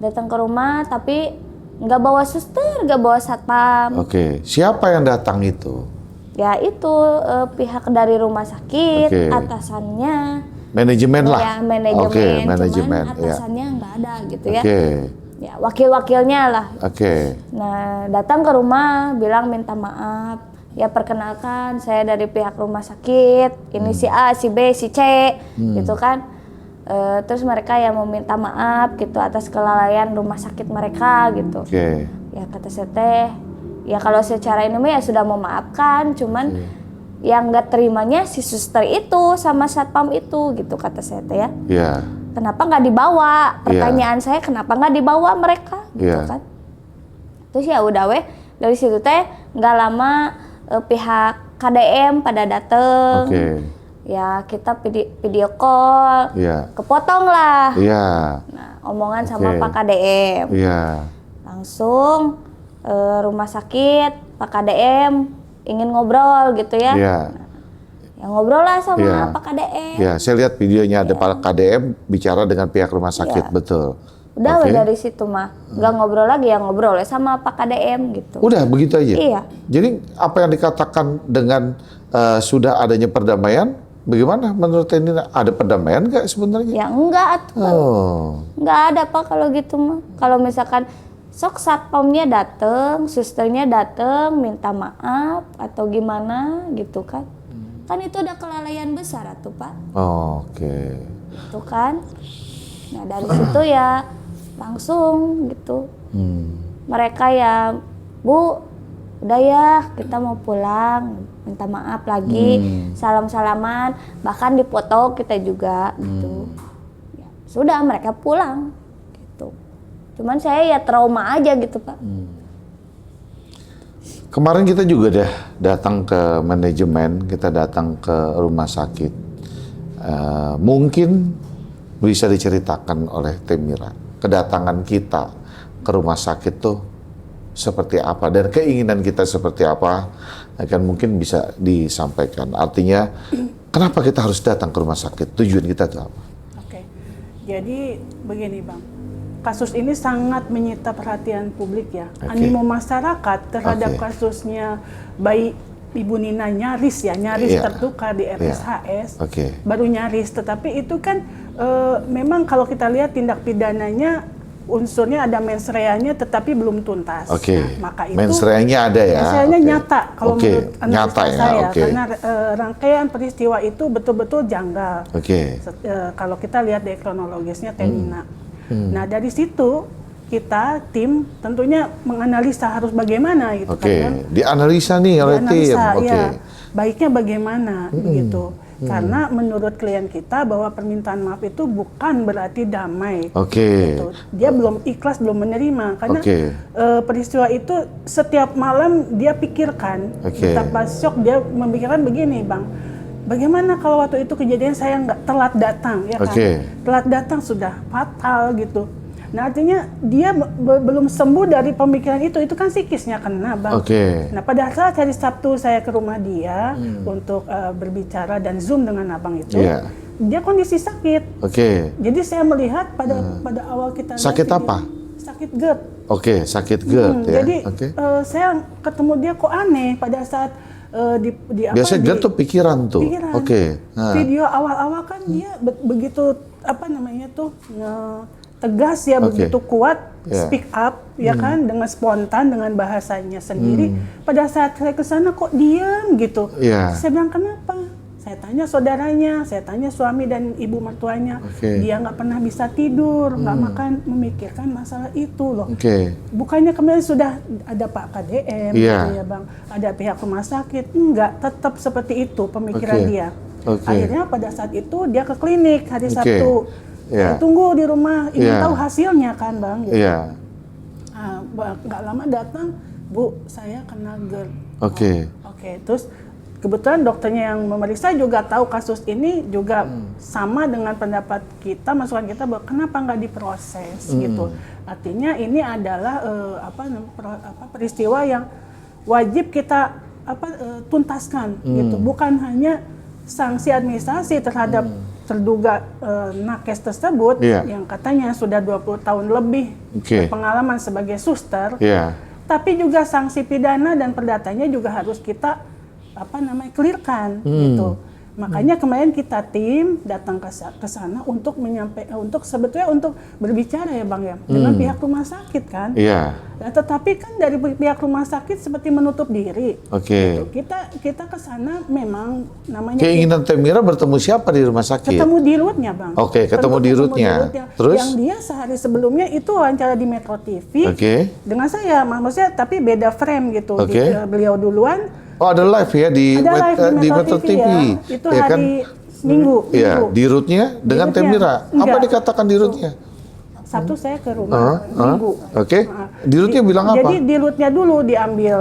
Datang ke rumah tapi nggak bawa suster, nggak bawa satpam.
Oke. Siapa yang datang itu?
Ya itu pihak dari rumah sakit,
Oke.
atasannya.
Manajemen lah.
Ya manajemen,
Oke, manajemen.
cuman
Ya.
atasannya nggak ada gitu ya.
Oke.
Ya wakil-wakilnya lah.
Oke.
Nah datang ke rumah bilang minta maaf. Ya perkenalkan saya dari pihak rumah sakit. Ini si A, si B, si C, gitu kan. Terus mereka yang meminta maaf gitu atas kelalaian rumah sakit mereka gitu.
Oke.
Ya kata saya teh, ya kalau secara ini mah ya sudah memaafkan, cuman yang nggak terimanya si suster itu sama satpam itu gitu kata saya teh ya.
Iya.
Kenapa nggak dibawa? Pertanyaan saya kenapa nggak dibawa mereka gitu
Iya.
kan. Terus ya udah weh dari situ teh nggak lama pihak KDM pada dateng.
Oke.
Ya kita video call,
Iya.
kepotong lah.
Iya.
Nah omongan sama
Oke.
Pak KDM.
Iya.
Langsung rumah sakit Pak KDM ingin ngobrol gitu ya.
Iya.
Ya ngobrol lah sama
Iya.
Pak KDM.
Ya, saya lihat videonya ada Pak KDM bicara dengan pihak rumah sakit,
Iya.
betul.
Udah
Oke.
weh dari situ mah nggak ngobrol lagi ya ngobrol ya sama Pak KDM gitu.
Udah begitu aja.
Iya.
Jadi apa yang dikatakan dengan sudah adanya perdamaian, bagaimana menurut ini ada perdamaian nggak sebenarnya?
Ya enggak atuh.
Oh,
Nggak ada Pak kalau gitu mah. Kalau misalkan sok satpamnya dateng, susternya dateng minta maaf atau gimana gitu kan. Kan itu udah kelalaian besar atuh Pak.
oke.
Itu kan. Nah dari situ ya langsung gitu. Mereka ya Bu udah ya kita mau pulang, minta maaf lagi, salam-salaman, bahkan dipoto kita juga gitu. Ya, sudah mereka pulang gitu. Cuman saya ya trauma aja gitu Pak.
Kemarin kita juga datang ke manajemen, kita datang ke rumah sakit. Mungkin bisa diceritakan oleh Temira, kedatangan kita ke rumah sakit tuh seperti apa dan keinginan kita seperti apa, akan mungkin bisa disampaikan. Artinya, kenapa kita harus datang ke rumah sakit? Tujuan kita itu apa?
Oke, jadi begini Bang, kasus ini sangat menyita perhatian publik ya.
Oke.
Animo masyarakat terhadap
Oke.
kasusnya bayi Ibu Nina nyaris
Iya.
tertukar di RSHS,
Oke.
baru nyaris. Tetapi itu kan memang kalau kita lihat tindak pidananya unsurnya ada mens reanya tetapi belum tuntas.
Oke.
Nah, maka itu
Mens reanya ada ya.
mens reanya
Oke.
nyata kalau
Oke,
menurut analisa
nyata ya,
saya
oke.
karena rangkaian peristiwa itu betul-betul janggal.
Oke.
Kalau kita lihat dari kronologisnya Tenina. Nah dari situ kita tim tentunya menganalisa harus bagaimana gitu
Oke,
kan.
dianalisa nih oleh tim.
Dianalisa,
Oke.
ya, baiknya bagaimana gitu. Karena menurut klien kita bahwa permintaan maaf itu bukan berarti damai.
Oke.
Gitu. Dia belum ikhlas, belum menerima karena
Oke.
peristiwa itu setiap malam dia pikirkan.
Oke.
Betapa syok dia memikirkan begini, Bang. Bagaimana kalau waktu itu kejadian saya nggak telat datang, ya kan?
Oke.
Telat datang sudah fatal gitu. Nah artinya dia belum sembuh dari pemikiran itu kan psikisnya kena Bang.
Oke.
Nah pada saat hari Sabtu saya ke rumah dia untuk berbicara dan Zoom dengan abang itu,
Iya.
dia kondisi sakit.
Oke.
Jadi saya melihat pada awal kita lihat
Sakit
video,
apa?
Sakit GERD.
Oke, sakit GERD ya.
Jadi
Oke.
saya ketemu dia kok aneh pada saat di apa?
Biasanya GERD tuh pikiran tuh.
Pikiran.
Oke. Nah.
Video awal-awal kan dia begitu apa namanya tuh tegas ya,
Oke.
begitu kuat,
Ya.
speak up ya kan, dengan spontan dengan bahasanya sendiri. Pada saat saya ke sana kok diam gitu.
Ya.
Saya bilang kenapa? Saya tanya saudaranya, saya tanya suami dan ibu mertuanya.
Oke.
Dia nggak pernah bisa tidur, nggak makan, memikirkan masalah itu loh.
Oke.
Bukannya kemarin sudah ada Pak KDM,
Iya.
gitu ya Bang, ada pihak rumah sakit, enggak, tetap seperti itu pemikiran
Oke.
dia.
Oke.
Akhirnya pada saat itu dia ke klinik hari
Oke.
Sabtu.
Iya.
Tunggu di rumah, ingin
Iya.
tahu hasilnya kan Bang. Gitu.
Iya.
Nggak lama datang, Bu, saya kena GERD.
Oke.
Oke, terus kebetulan dokternya yang memeriksa juga tahu kasus ini juga sama dengan pendapat kita, masukan kita bahwa kenapa nggak diproses gitu. Artinya ini adalah peristiwa yang wajib kita tuntaskan gitu, bukan hanya sanksi administrasi terhadap terduga nakes tersebut
Iya.
yang katanya sudah 20 tahun lebih
Oke.
berpengalaman sebagai suster.
Iya.
Tapi juga sanksi pidana dan perdatanya juga harus kita clearkan gitu. Makanya kemarin kita tim datang ke sana untuk sebetulnya untuk berbicara ya Bang ya dengan pihak rumah sakit kan.
Iya.
Nah, tetapi kan dari pihak rumah sakit seperti menutup diri.
Oke.
Gitu. Kita ke sana memang namanya
Keinginan Temira bertemu siapa di rumah sakit?
ketemu di rootnya Bang.
Oke, ketemu di rootnya. Terus?
Yang dia sehari sebelumnya itu wawancara di Metro TV
Oke.
dengan saya, maksudnya tapi beda frame gitu.
Oke.
Beliau duluan.
Oh, ada live ya di
Ada live di Metro TV, ya. Itu
ya kan?
hari Minggu.
Iya, di rootnya dengan
Di rootnya.
Temira. Apa
Enggak.
dikatakan di rootnya?
Sabtu saya ke rumah Minggu.
Oke. Di rootnya bilang apa?
Jadi di rootnya dulu diambil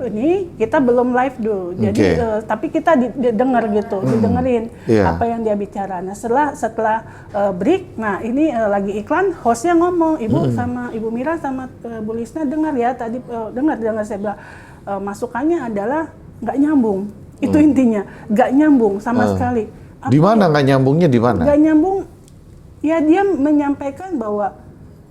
ini kita belum live dulu. Jadi
Oke.
tapi kita didengar gitu, didengerin
Iya.
apa yang dia bicara. Nah setelah break, nah ini lagi iklan, hostnya ngomong, Ibu sama Ibu Mira sama Bu Lisna dengar ya tadi dengar saya bilang masukannya adalah nggak nyambung. Itu intinya nggak nyambung sama sekali.
Di mana nggak nyambungnya di mana?
Nggak nyambung. Ya dia menyampaikan bahwa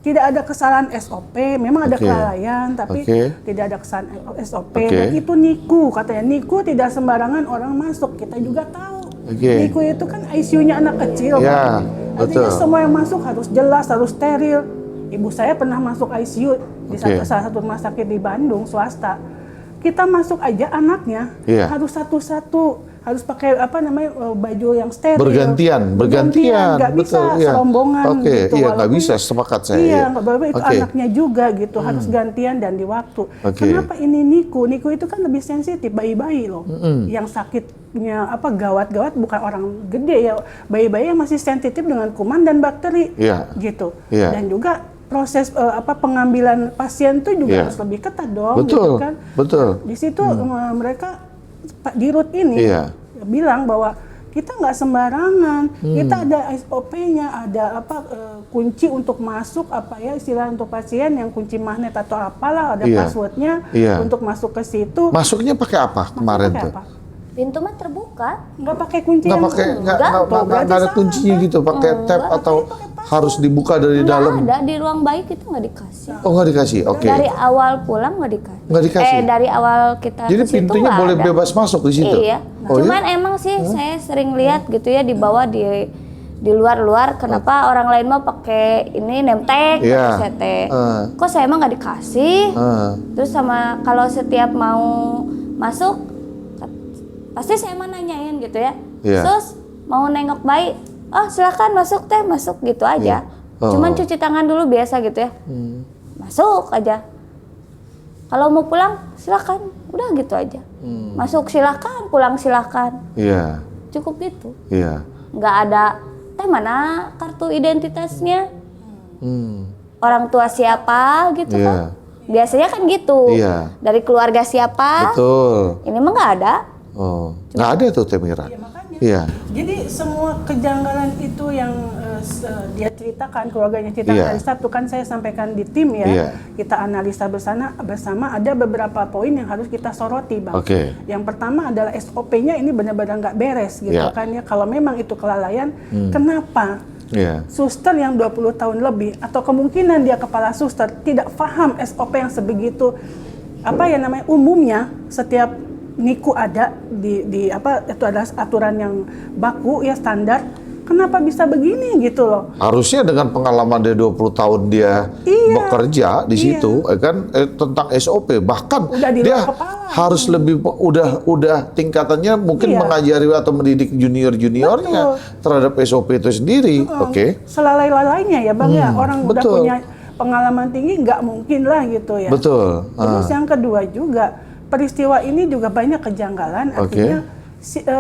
tidak ada kesalahan SOP, memang ada
Oke.
kelalaian, tapi
Oke.
tidak ada kesalahan SOP.
Oke.
Dan itu NICU, katanya NICU tidak sembarangan orang masuk. Kita juga tahu.
Oke.
NICU itu kan ICU-nya anak kecil.
Ya,
Kan? Artinya
betul.
semua yang masuk harus jelas, harus steril. Ibu saya pernah masuk ICU di
Oke.
salah satu rumah sakit di Bandung, swasta. Kita masuk aja anaknya
Iya.
harus satu-satu, harus pakai baju yang steril.
Bergantian.
Nggak bisa
Betul, iya.
serombongan
Oke,
gitu.
iya nggak
Walaupun-
bisa, sepakat saya.
Iya,
iya.
nggak apa-apa, itu
Oke.
anaknya juga gitu, harus gantian dan di waktu.
Oke.
Kenapa ini NICU? NICU itu kan lebih sensitif, bayi-bayi loh. Yang sakitnya gawat-gawat bukan orang gede ya, bayi-bayi yang masih sensitif dengan kuman dan bakteri.
Iya.
Gitu.
Iya.
Dan juga proses pengambilan pasien itu juga
Iya.
harus lebih ketat dong,
Betul,
gitu kan.
betul.
Di situ mereka di root ini
Iya.
bilang bahwa kita nggak sembarangan, kita ada SOP-nya, ada kunci untuk masuk istilah untuk pasien yang kunci magnet atau apalah, ada
Iya.
passwordnya
Iya.
untuk masuk ke situ.
Masuknya pakai apa kemarin
Pakai
tuh?
apa?
Pintu mah terbuka.
Nggak pakai kunci
Nggak
yang
pakai
Enggak,
berarti
ada
salah,
kuncinya
Pak.
gitu, pakai tab atau harus dibuka dari
Nggak
dalam?
ada di ruang bayi kita nggak dikasih.
Oh nggak dikasih, oke.
Dari awal pulang nggak dikasih.
Nggak dikasih?
Dari awal kita
Jadi
ke situ
pintunya
nggak
boleh
ada.
bebas masuk di situ?
Iya.
Oh,
Cuman
iya?
emang sih saya sering lihat gitu ya di bawah di luar-luar kenapa orang lain mau pakai ini nemtek
Iya.
saya teh. Kok saya emang nggak dikasih? Terus sama kalau setiap mau masuk pasti saya mah nanyain gitu ya.
Iya.
Sus mau nengok bayi? Oh silakan masuk teh, masuk gitu aja.
Iya. Oh.
Cuman cuci tangan dulu biasa gitu ya. Masuk aja. Kalau mau pulang silakan, udah gitu aja. Masuk silakan, pulang silakan.
Iya,
Cukup gitu.
iya.
Nggak ada teh mana kartu identitasnya,
Hmm.
orang tua siapa gitu
Iya.
kan. Biasanya kan gitu.
Iya.
Dari keluarga siapa?
Betul.
Ini mah nggak ada.
Oh, nggak ada tuh Temira.
Ya, makanya.
Iya.
Jadi semua kejanggalan itu yang dia ceritakan, keluarganya ceritakan
Iya.
hari Sabtu kan saya sampaikan di tim ya.
Iya.
Kita analisa bersama ada beberapa poin yang harus kita soroti, Bang.
Oke.
Yang pertama adalah SOP-nya ini benar-benar nggak beres gitu
Iya.
kan ya. Kalau memang itu kelalaian, kenapa
Iya.
suster yang 20 tahun lebih atau kemungkinan dia kepala suster tidak paham SOP yang sebegitu umumnya setiap NICU ada di itu adalah aturan yang baku ya standar. kenapa bisa begini gitu loh.
Harusnya dengan pengalaman dia 20 tahun dia bekerja di situ, kan tentang SOP, bahkan
Udah di
dia
luar kepala.
harus lebih udah tingkatannya mungkin mengajari atau mendidik junior-juniornya terhadap SOP itu sendiri. Oke.
Selalai-lalainya ya Bang ya, orang udah
betul.
punya pengalaman tinggi nggak mungkin lah gitu ya.
Betul.
Terus yang kedua juga, peristiwa ini juga banyak kejanggalan, artinya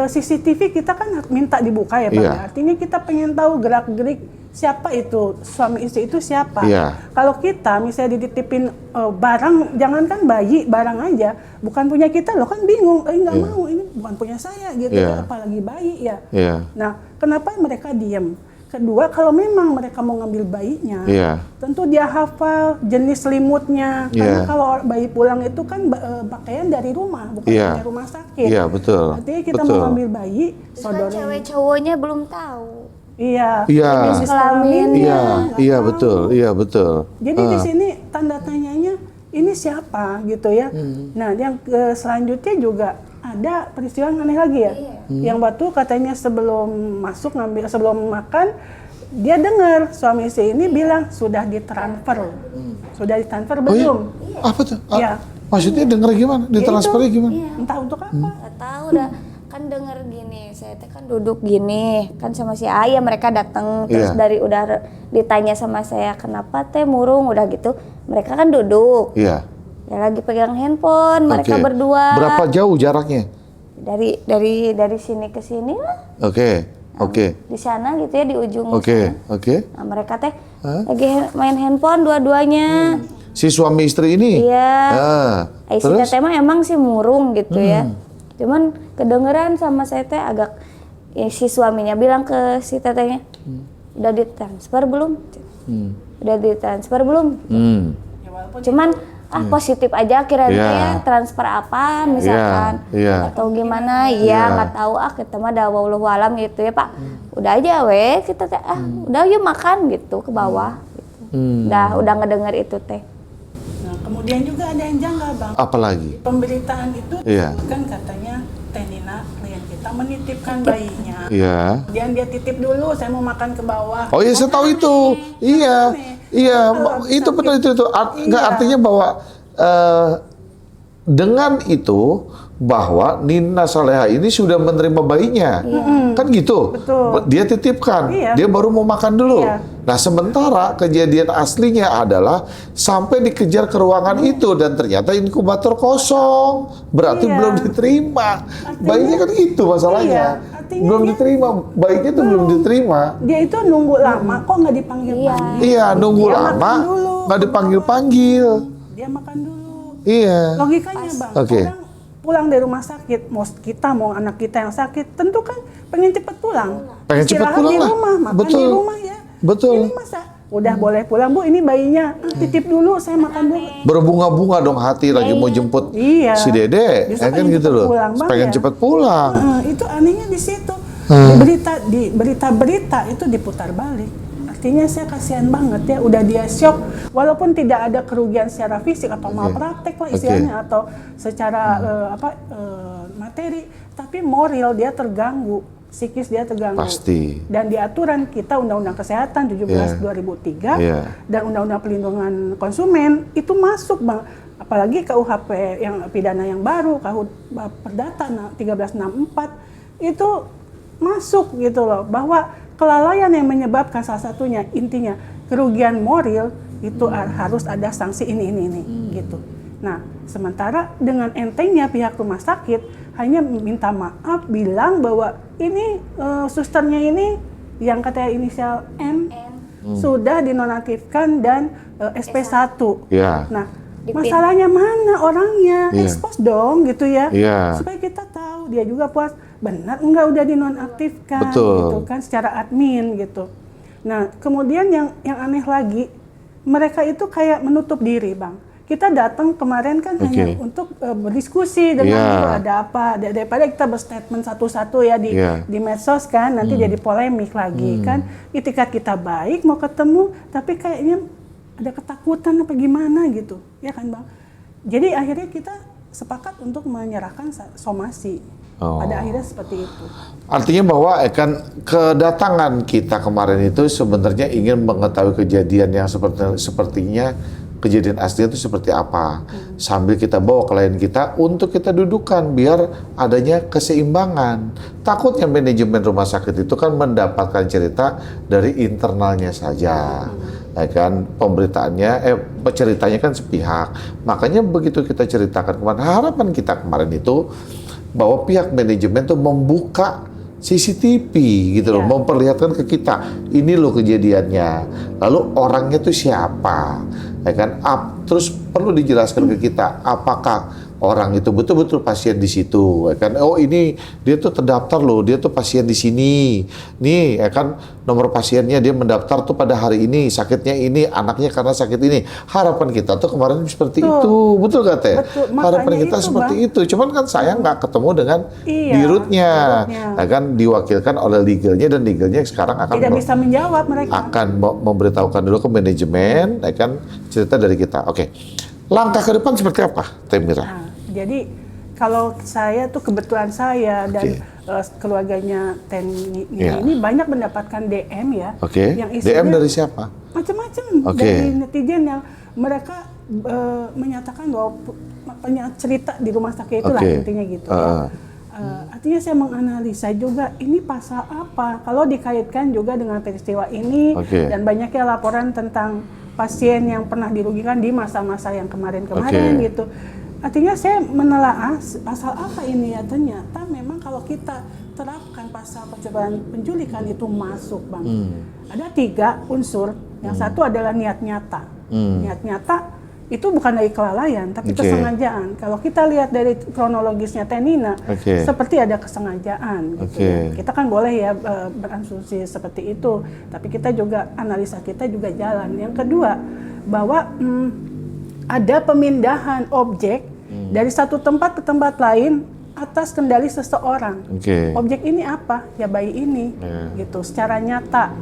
CCTV kita kan minta dibuka ya Bang.
Iya.
Artinya kita pengen tahu gerak-gerik siapa itu, suami istri itu siapa.
Iya.
Kalau kita misalnya dititipin barang, jangankan bayi, barang aja, bukan punya kita loh kan bingung, nggak mau, ini bukan punya saya gitu, apalagi bayi ya.
Iya.
Nah, kenapa mereka diem? Kedua, kalau memang mereka mau ngambil bayinya, tentu dia hafal jenis selimutnya. Karena kalau bayi pulang itu kan pakaian dari rumah, bukan dari rumah sakit.
Iya, betul.
Artinya kita mau ngambil bayi,
Kan cewek cowoknya belum tahu.
Iya.
Jenis kelaminnya.
Iya, betul. Iya, betul.
Jadi di sini tanda tanyanya ini siapa gitu ya. Nah, yang selanjutnya juga ada peristiwa yang aneh lagi ya. Yang waktu katanya sebelum masuk sebelum makan, dia dengar suami istri ini bilang sudah ditransfer. Sudah ditransfer belum?
Apa tuh?
Iya.
Maksudnya denger gimana? Ditransfernya gimana?
Entah untuk apa.
Nggak tahu dah. Kan denger gini, saya teh kan duduk gini, kan sama si Ayah mereka datang terus dari udah ditanya sama saya kenapa teh murung udah gitu, mereka kan duduk.
Iya.
Ya lagi pegang handphone mereka berdua.
Berapa jauh jaraknya?
Dari sini ke sini lah.
Oke.
Di sana gitu ya di ujung.
Oke.
Nah, mereka teh lagi main handphone dua-duanya.
Si suami istri ini?
Iya. Si
Terus?
teteh mah emang sih murung gitu ya. Cuman kedengeran sama saya teh agak si suaminya bilang ke si tetehnya, udah ditransfer belum? Udah ditransfer belum? Cuman positif aja kira-kira ya transfer apa misalkan atau gimana nggak tahu kita mah dah wallahu alam gitu ya Pak. Udah aja kita teh udah yuk makan gitu ke bawah gitu. Udah ngedenger itu teh.
Nah, kemudian juga ada yang janggal Bang.
Apalagi?
Pemberitaan itu kan katanya Teh Nina klien kita menitipkan bayinya. Kemudian dia titip dulu, saya mau makan ke bawah.
Oh iya, saya tahu itu. Iya, itu benar itu. Nggak artinya bahwa dengan itu bahwa Nina Saleha ini sudah menerima bayinya, kan gitu.
Betul.
Dia titipkan, dia baru mau makan dulu. Nah, sementara kejadian aslinya adalah sampai dikejar ke ruangan itu dan ternyata inkubator kosong, berarti belum diterima. Bayinya kan itu masalahnya. Belum diterima, bayinya itu belum diterima.
Dia itu nunggu lama, kok nggak dipanggil-panggil.
Iya, nunggu lama, nggak dipanggil-panggil.
Dia makan dulu.
Iya.
Logikanya Bang, orang pulang dari rumah sakit, mau anak kita yang sakit, tentu kan pengen cepat pulang.
Pengen cepat pulang
di
lah.
rumah, makan di rumah ya.
Betul.
Ini masa udah boleh pulang Bu, ini bayinya titip dulu, saya makan dulu.
Berbunga-bunga dong hati lagi mau jemput si Dede,
Bisa
kan gitu loh.
pulang, Bang,
pengen cepat pulang.
Itu anehnya di situ. Di berita-berita itu diputar balik. Artinya saya kasihan banget ya, udah dia shock, walaupun tidak ada kerugian secara fisik atau malpraktek lah istilahnya atau secara materi, tapi moral dia terganggu, psikis dia terganggu.
Pasti.
Dan di aturan kita Undang-Undang Kesehatan 17/2003 dan Undang-Undang Pelindungan Konsumen itu masuk Bang, apalagi KUHP yang pidana yang baru, KUH Perdata 1364 itu masuk gitu loh, bahwa kelalaian yang menyebabkan salah satunya intinya kerugian moral itu harus ada sanksi ini gitu. Nah, sementara dengan entengnya pihak rumah sakit hanya minta maaf, bilang bahwa ini susternya ini yang katanya inisial N sudah dinonaktifkan dan SP1. Nah, masalahnya mana orangnya? Expose dong gitu ya. Supaya kita tahu dia juga puas benar enggak udah dinonaktifkan gitu kan secara admin gitu. Nah, kemudian yang aneh lagi, mereka itu kayak menutup diri, Bang. Kita datang kemarin kan hanya untuk berdiskusi dengan itu ada apa, daripada kita berstatement satu-satu ya di medsos kan, nanti jadi polemik lagi kan. Ketika kita baik mau ketemu, tapi kayaknya ada ketakutan apa gimana gitu, ya kan Bang. Jadi akhirnya kita sepakat untuk menyerahkan somasi
Oh.
Pada akhirnya seperti itu.
Artinya bahwa kan kedatangan kita kemarin itu sebenarnya ingin mengetahui kejadian yang sepertinya kejadian asli itu seperti apa. Sambil kita bawa klien kita untuk kita dudukan biar adanya keseimbangan. Takutnya manajemen rumah sakit itu kan mendapatkan cerita dari internalnya saja. Ya kan, pemberitaannya, ceritanya kan sepihak. Makanya begitu kita ceritakan kemarin, harapan kita kemarin itu bahwa pihak manajemen tuh membuka CCTV gitu loh, memperlihatkan ke kita, ini loh kejadiannya. Lalu orangnya tuh siapa, ya kan? Terus perlu dijelaskan ke kita, apakah orang itu betul-betul pasien di situ, ya kan? Oh ini dia tuh terdaftar loh, dia tuh pasien di sini, nih, ya kan? Nomor pasiennya dia mendaftar tuh pada hari ini, sakitnya ini, anaknya karena sakit ini. Harapan kita tuh kemarin seperti itu, betul gak Teh?
Betul,
Harapan
makanya
kita
itu,
seperti
Bang.
itu. Cuman kan saya nggak ketemu dengan
Iya,
dirutnya,
dirutnya.
ya kan? Diwakilkan oleh legalnya dan legalnya sekarang akan
Tidak bisa menjawab mereka.
akan memberitahukan dulu ke manajemen, ya kan? Cerita dari kita. Oke, langkah ke depan seperti apa, Teh Mira?
Nah, jadi kalau saya tuh kebetulan saya dan
Oke.
Keluarganya Teni
Iya.
ini banyak mendapatkan DM ya.
Oke.
Yang
DM
isinya
dari siapa?
macam-macam
Oke.
dari netizen yang mereka menyatakan bahwa punya cerita di rumah sakit itulah
Oke.
intinya gitu. Ya. Artinya saya menganalisa juga ini pasal apa kalau dikaitkan juga dengan peristiwa ini
Oke.
dan banyaknya laporan tentang pasien yang pernah dirugikan di masa-masa yang kemarin-kemarin
Oke.
gitu. Artinya saya menelaah pasal apa ini ya, ternyata memang kalau kita terapkan pasal percobaan penculikan itu masuk Bang. Ada 3 unsur, yang satu adalah niat nyata. Niat nyata itu bukan dari kelalaian tapi
Oke.
kesengajaan. Kalau kita lihat dari kronologisnya Tenina,
Oke.
seperti ada kesengajaan gitu.
Oke.
Kita kan boleh ya beransumsi seperti itu, tapi kita juga analisa kita juga jalan. Yang kedua, bahwa ada pemindahan objek dari satu tempat ke tempat lain atas kendali seseorang.
Oke.
Objek ini apa? Ya bayi ini, gitu, secara nyata.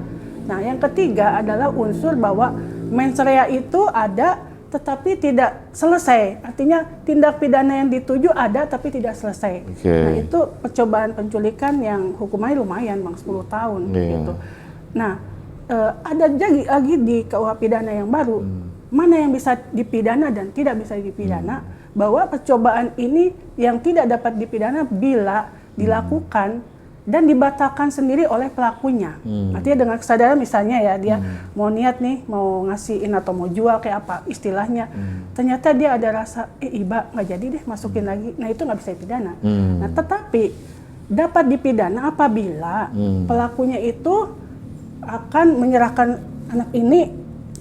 Nah, yang ketiga adalah unsur bahwa mens rea itu ada tetapi tidak selesai. Artinya tindak pidana yang dituju ada tapi tidak selesai.
Oke.
Nah, itu percobaan penculikan yang hukumannya lumayan, Bang, 10 tahun gitu. Nah, ada lagi di KUH pidana yang baru. Mana yang bisa dipidana dan tidak bisa dipidana, bahwa percobaan ini yang tidak dapat dipidana bila dilakukan dan dibatalkan sendiri oleh pelakunya. Artinya dengan kesadaran misalnya ya dia mau niat nih mau ngasihin atau mau jual kayak apa istilahnya, ternyata dia ada rasa iba nggak jadi deh masukin lagi, nah itu nggak bisa dipidana. Nah tetapi dapat dipidana apabila pelakunya itu akan menyerahkan anak ini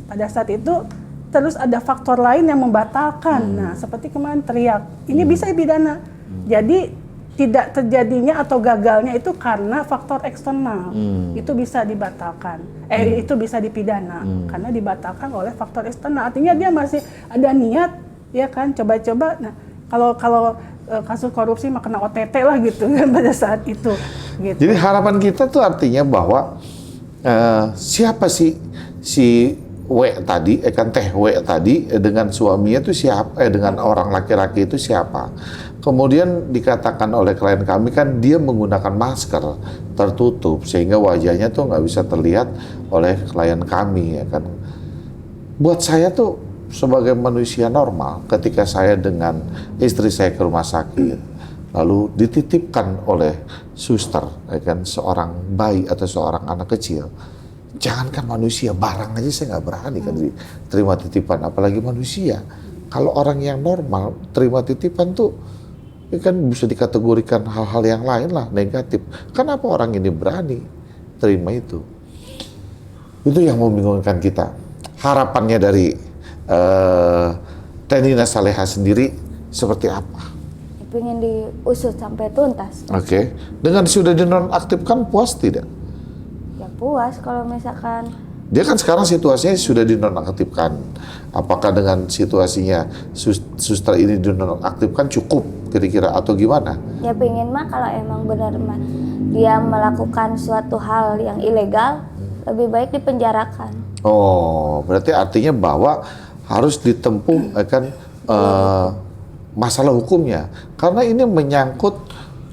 pada saat itu terus ada faktor lain yang membatalkan. Nah, seperti kemarin teriak, ini bisa dipidana. Jadi tidak terjadinya atau gagalnya itu karena faktor eksternal. Itu bisa dibatalkan. Itu bisa dipidana karena dibatalkan oleh faktor eksternal. Artinya dia masih ada niat, ya kan, coba-coba. Nah, kalau kasus korupsi mah kena OTT lah gitu kan pada saat itu. Gitu.
Jadi harapan kita tuh artinya bahwa siapa sih si W tadi, kan Teh W tadi dengan suaminya itu siapa, dengan orang laki-laki itu siapa. Kemudian dikatakan oleh klien kami kan dia menggunakan masker tertutup sehingga wajahnya tuh nggak bisa terlihat oleh klien kami, ya kan. Buat saya tuh sebagai manusia normal, ketika saya dengan istri saya ke rumah sakit, lalu dititipkan oleh suster, ya kan, seorang bayi atau seorang anak kecil. Jangankan manusia, barang aja saya nggak berani kan terima titipan, apalagi manusia. Kalau orang yang normal terima titipan tuh, ya kan bisa dikategorikan hal-hal yang lain lah, negatif. Kenapa orang ini berani terima itu? Itu yang membingungkan kita. Harapannya dari Tenina Saleha sendiri seperti apa?
Pengen diusut sampai tuntas.
Oke. Dengan sudah dinonaktifkan puas tidak?
Ya puas kalau misalkan
Dia kan sekarang situasinya sudah dinonaktifkan. Apakah dengan situasinya suster ini dinonaktifkan cukup kira-kira atau gimana?
ya pengen mah kalau emang benar mah dia melakukan suatu hal yang ilegal, lebih baik dipenjarakan.
Oh, berarti artinya bahwa harus ditempuh akan masalah hukumnya. Karena ini menyangkut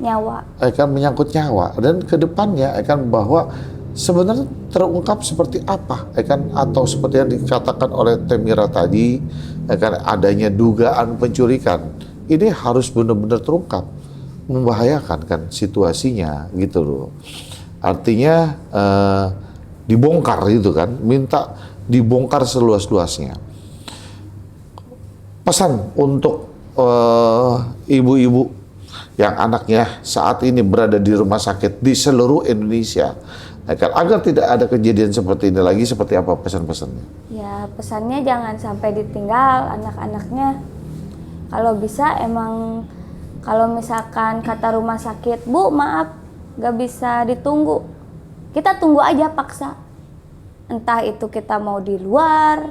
nyawa.
Akan menyangkut nyawa, dan kedepannya akan bahwa sebenarnya terungkap seperti apa, atau seperti yang dikatakan oleh Temira tadi, adanya dugaan penculikan. Ini harus benar-benar terungkap, membahayakan kan situasinya gitu loh. Artinya dibongkar gitu kan, minta dibongkar seluas-luasnya. Pesan untuk ibu-ibu yang anaknya saat ini berada di rumah sakit di seluruh Indonesia, agar tidak ada kejadian seperti ini lagi, seperti apa pesan-pesannya?
Ya, pesannya jangan sampai ditinggal anak-anaknya. Kalau bisa emang, kalau misalkan kata rumah sakit, Bu maaf gak bisa ditunggu, kita tunggu aja paksa. Entah itu kita mau di luar,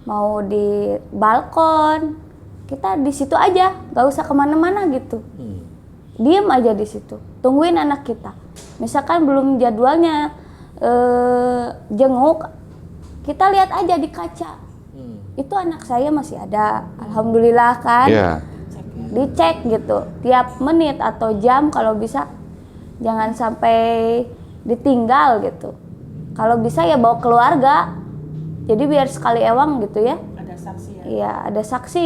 mau di balkon, kita di situ aja, gak usah kemana-mana gitu. Diem aja di situ, tungguin anak kita. Misalkan belum jadwalnya jenguk, kita lihat aja di kaca. Itu anak saya masih ada, alhamdulillah kan.
Yeah.
Dicek gitu, tiap menit atau jam kalau bisa, jangan sampai ditinggal gitu. Kalau bisa ya bawa keluarga, jadi biar sekali ewang gitu ya.
Ada saksi ya?
Iya, ada saksi.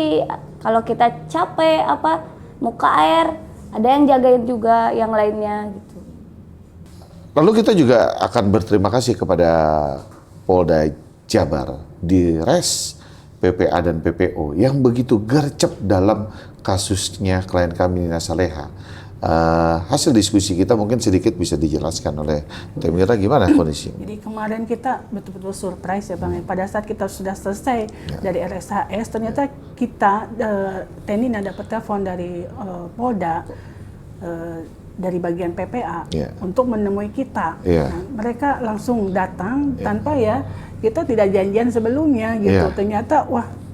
Kalau kita capek muka air, ada yang jagain juga yang lainnya gitu.
Lalu kita juga akan berterima kasih kepada Polda Jabar, di Res, PPA dan PPO yang begitu gercep dalam kasusnya klien kami Nina Saleha. Hasil diskusi kita mungkin sedikit bisa dijelaskan oleh Temira, gimana kondisinya?
Jadi kemarin kita betul-betul surprise ya Bang. Pada saat kita sudah selesai dari RSHS, ternyata kita Tenina dapat telepon dari Polda, dari bagian PPA untuk menemui kita. Nah, mereka langsung datang tanpa kita tidak janjian sebelumnya gitu.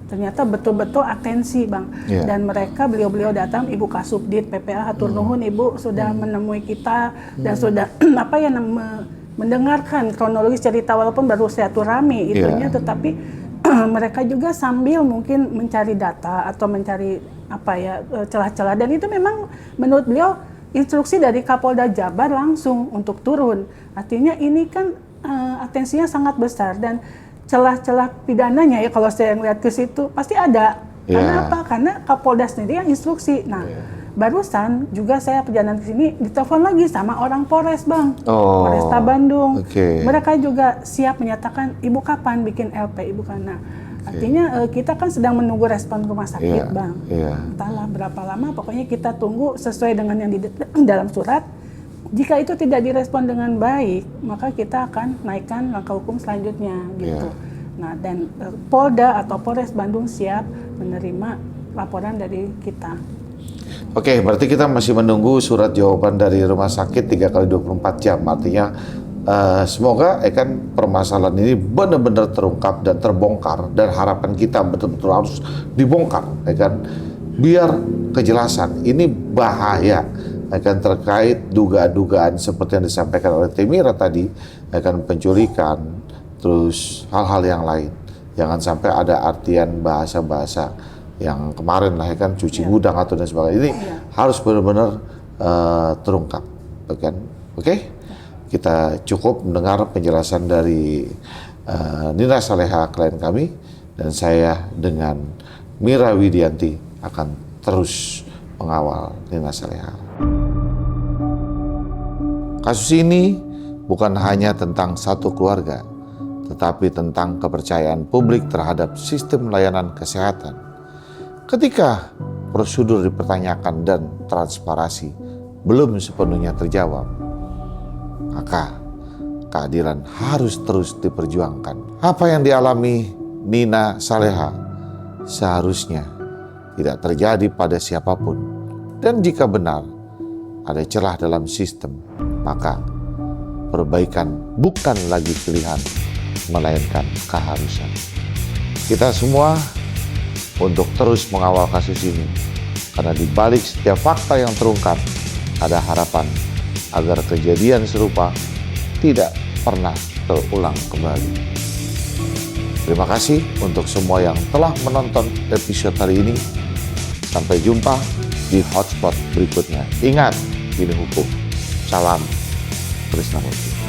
Ternyata betul-betul atensi Bang. Dan mereka beliau-beliau datang, Ibu Kasubdit PPA hatur nuhun Ibu sudah menemui kita dan sudah mendengarkan kronologis cerita, walaupun baru silaturahmi itunya, tetapi mereka juga sambil mungkin mencari data atau mencari celah-celah, dan itu memang menurut beliau instruksi dari Kapolda Jabar langsung untuk turun. Artinya ini kan atensinya sangat besar, dan celah-celah pidananya kalau saya melihat ke situ pasti ada. Karena apa? Karena Kapolda sendiri yang instruksi. Nah, barusan juga saya perjalanan ke sini ditelepon lagi sama orang Polres Bang, Polresta Bandung. Mereka juga siap menyatakan, Ibu kapan bikin LP, Ibu karena artinya kita kan sedang menunggu respon rumah sakit Bang. Entahlah berapa lama, pokoknya kita tunggu sesuai dengan yang di dalam surat. Jika itu tidak direspon dengan baik, maka kita akan naikkan langkah hukum selanjutnya gitu. Nah, dan Polda atau Polres Bandung siap menerima laporan dari kita.
Oke, berarti kita masih menunggu surat jawaban dari rumah sakit 3x24 jam. Artinya semoga permasalahan ini benar-benar terungkap dan terbongkar, dan harapan kita betul-betul harus dibongkar, biar kejelasan. Ini bahaya terkait dugaan-dugaan seperti yang disampaikan oleh Temira tadi, penculikan, terus hal-hal yang lain. Jangan sampai ada artian bahasa-bahasa yang kemarin cuci gudang atau dan sebagainya. Ini harus benar-benar terungkap, Oke? Kita cukup mendengar penjelasan dari Nina Saleha, klien kami, dan saya dengan Mira Widianti akan terus mengawal Nina Saleha. Kasus ini bukan hanya tentang satu keluarga, tetapi tentang kepercayaan publik terhadap sistem layanan kesehatan. Ketika prosedur dipertanyakan dan transparansi belum sepenuhnya terjawab, maka keadilan harus terus diperjuangkan. Apa yang dialami Nina Saleha seharusnya tidak terjadi pada siapapun. Dan jika benar ada celah dalam sistem, maka perbaikan bukan lagi pilihan, melainkan keharusan. Kita semua untuk terus mengawal kasus ini, karena di balik setiap fakta yang terungkap ada harapan agar kejadian serupa tidak pernah terulang kembali. Terima kasih untuk semua yang telah menonton episode hari ini. Sampai jumpa di hotspot berikutnya. Ingat, Gini Hukum. Salam Krisnamurti.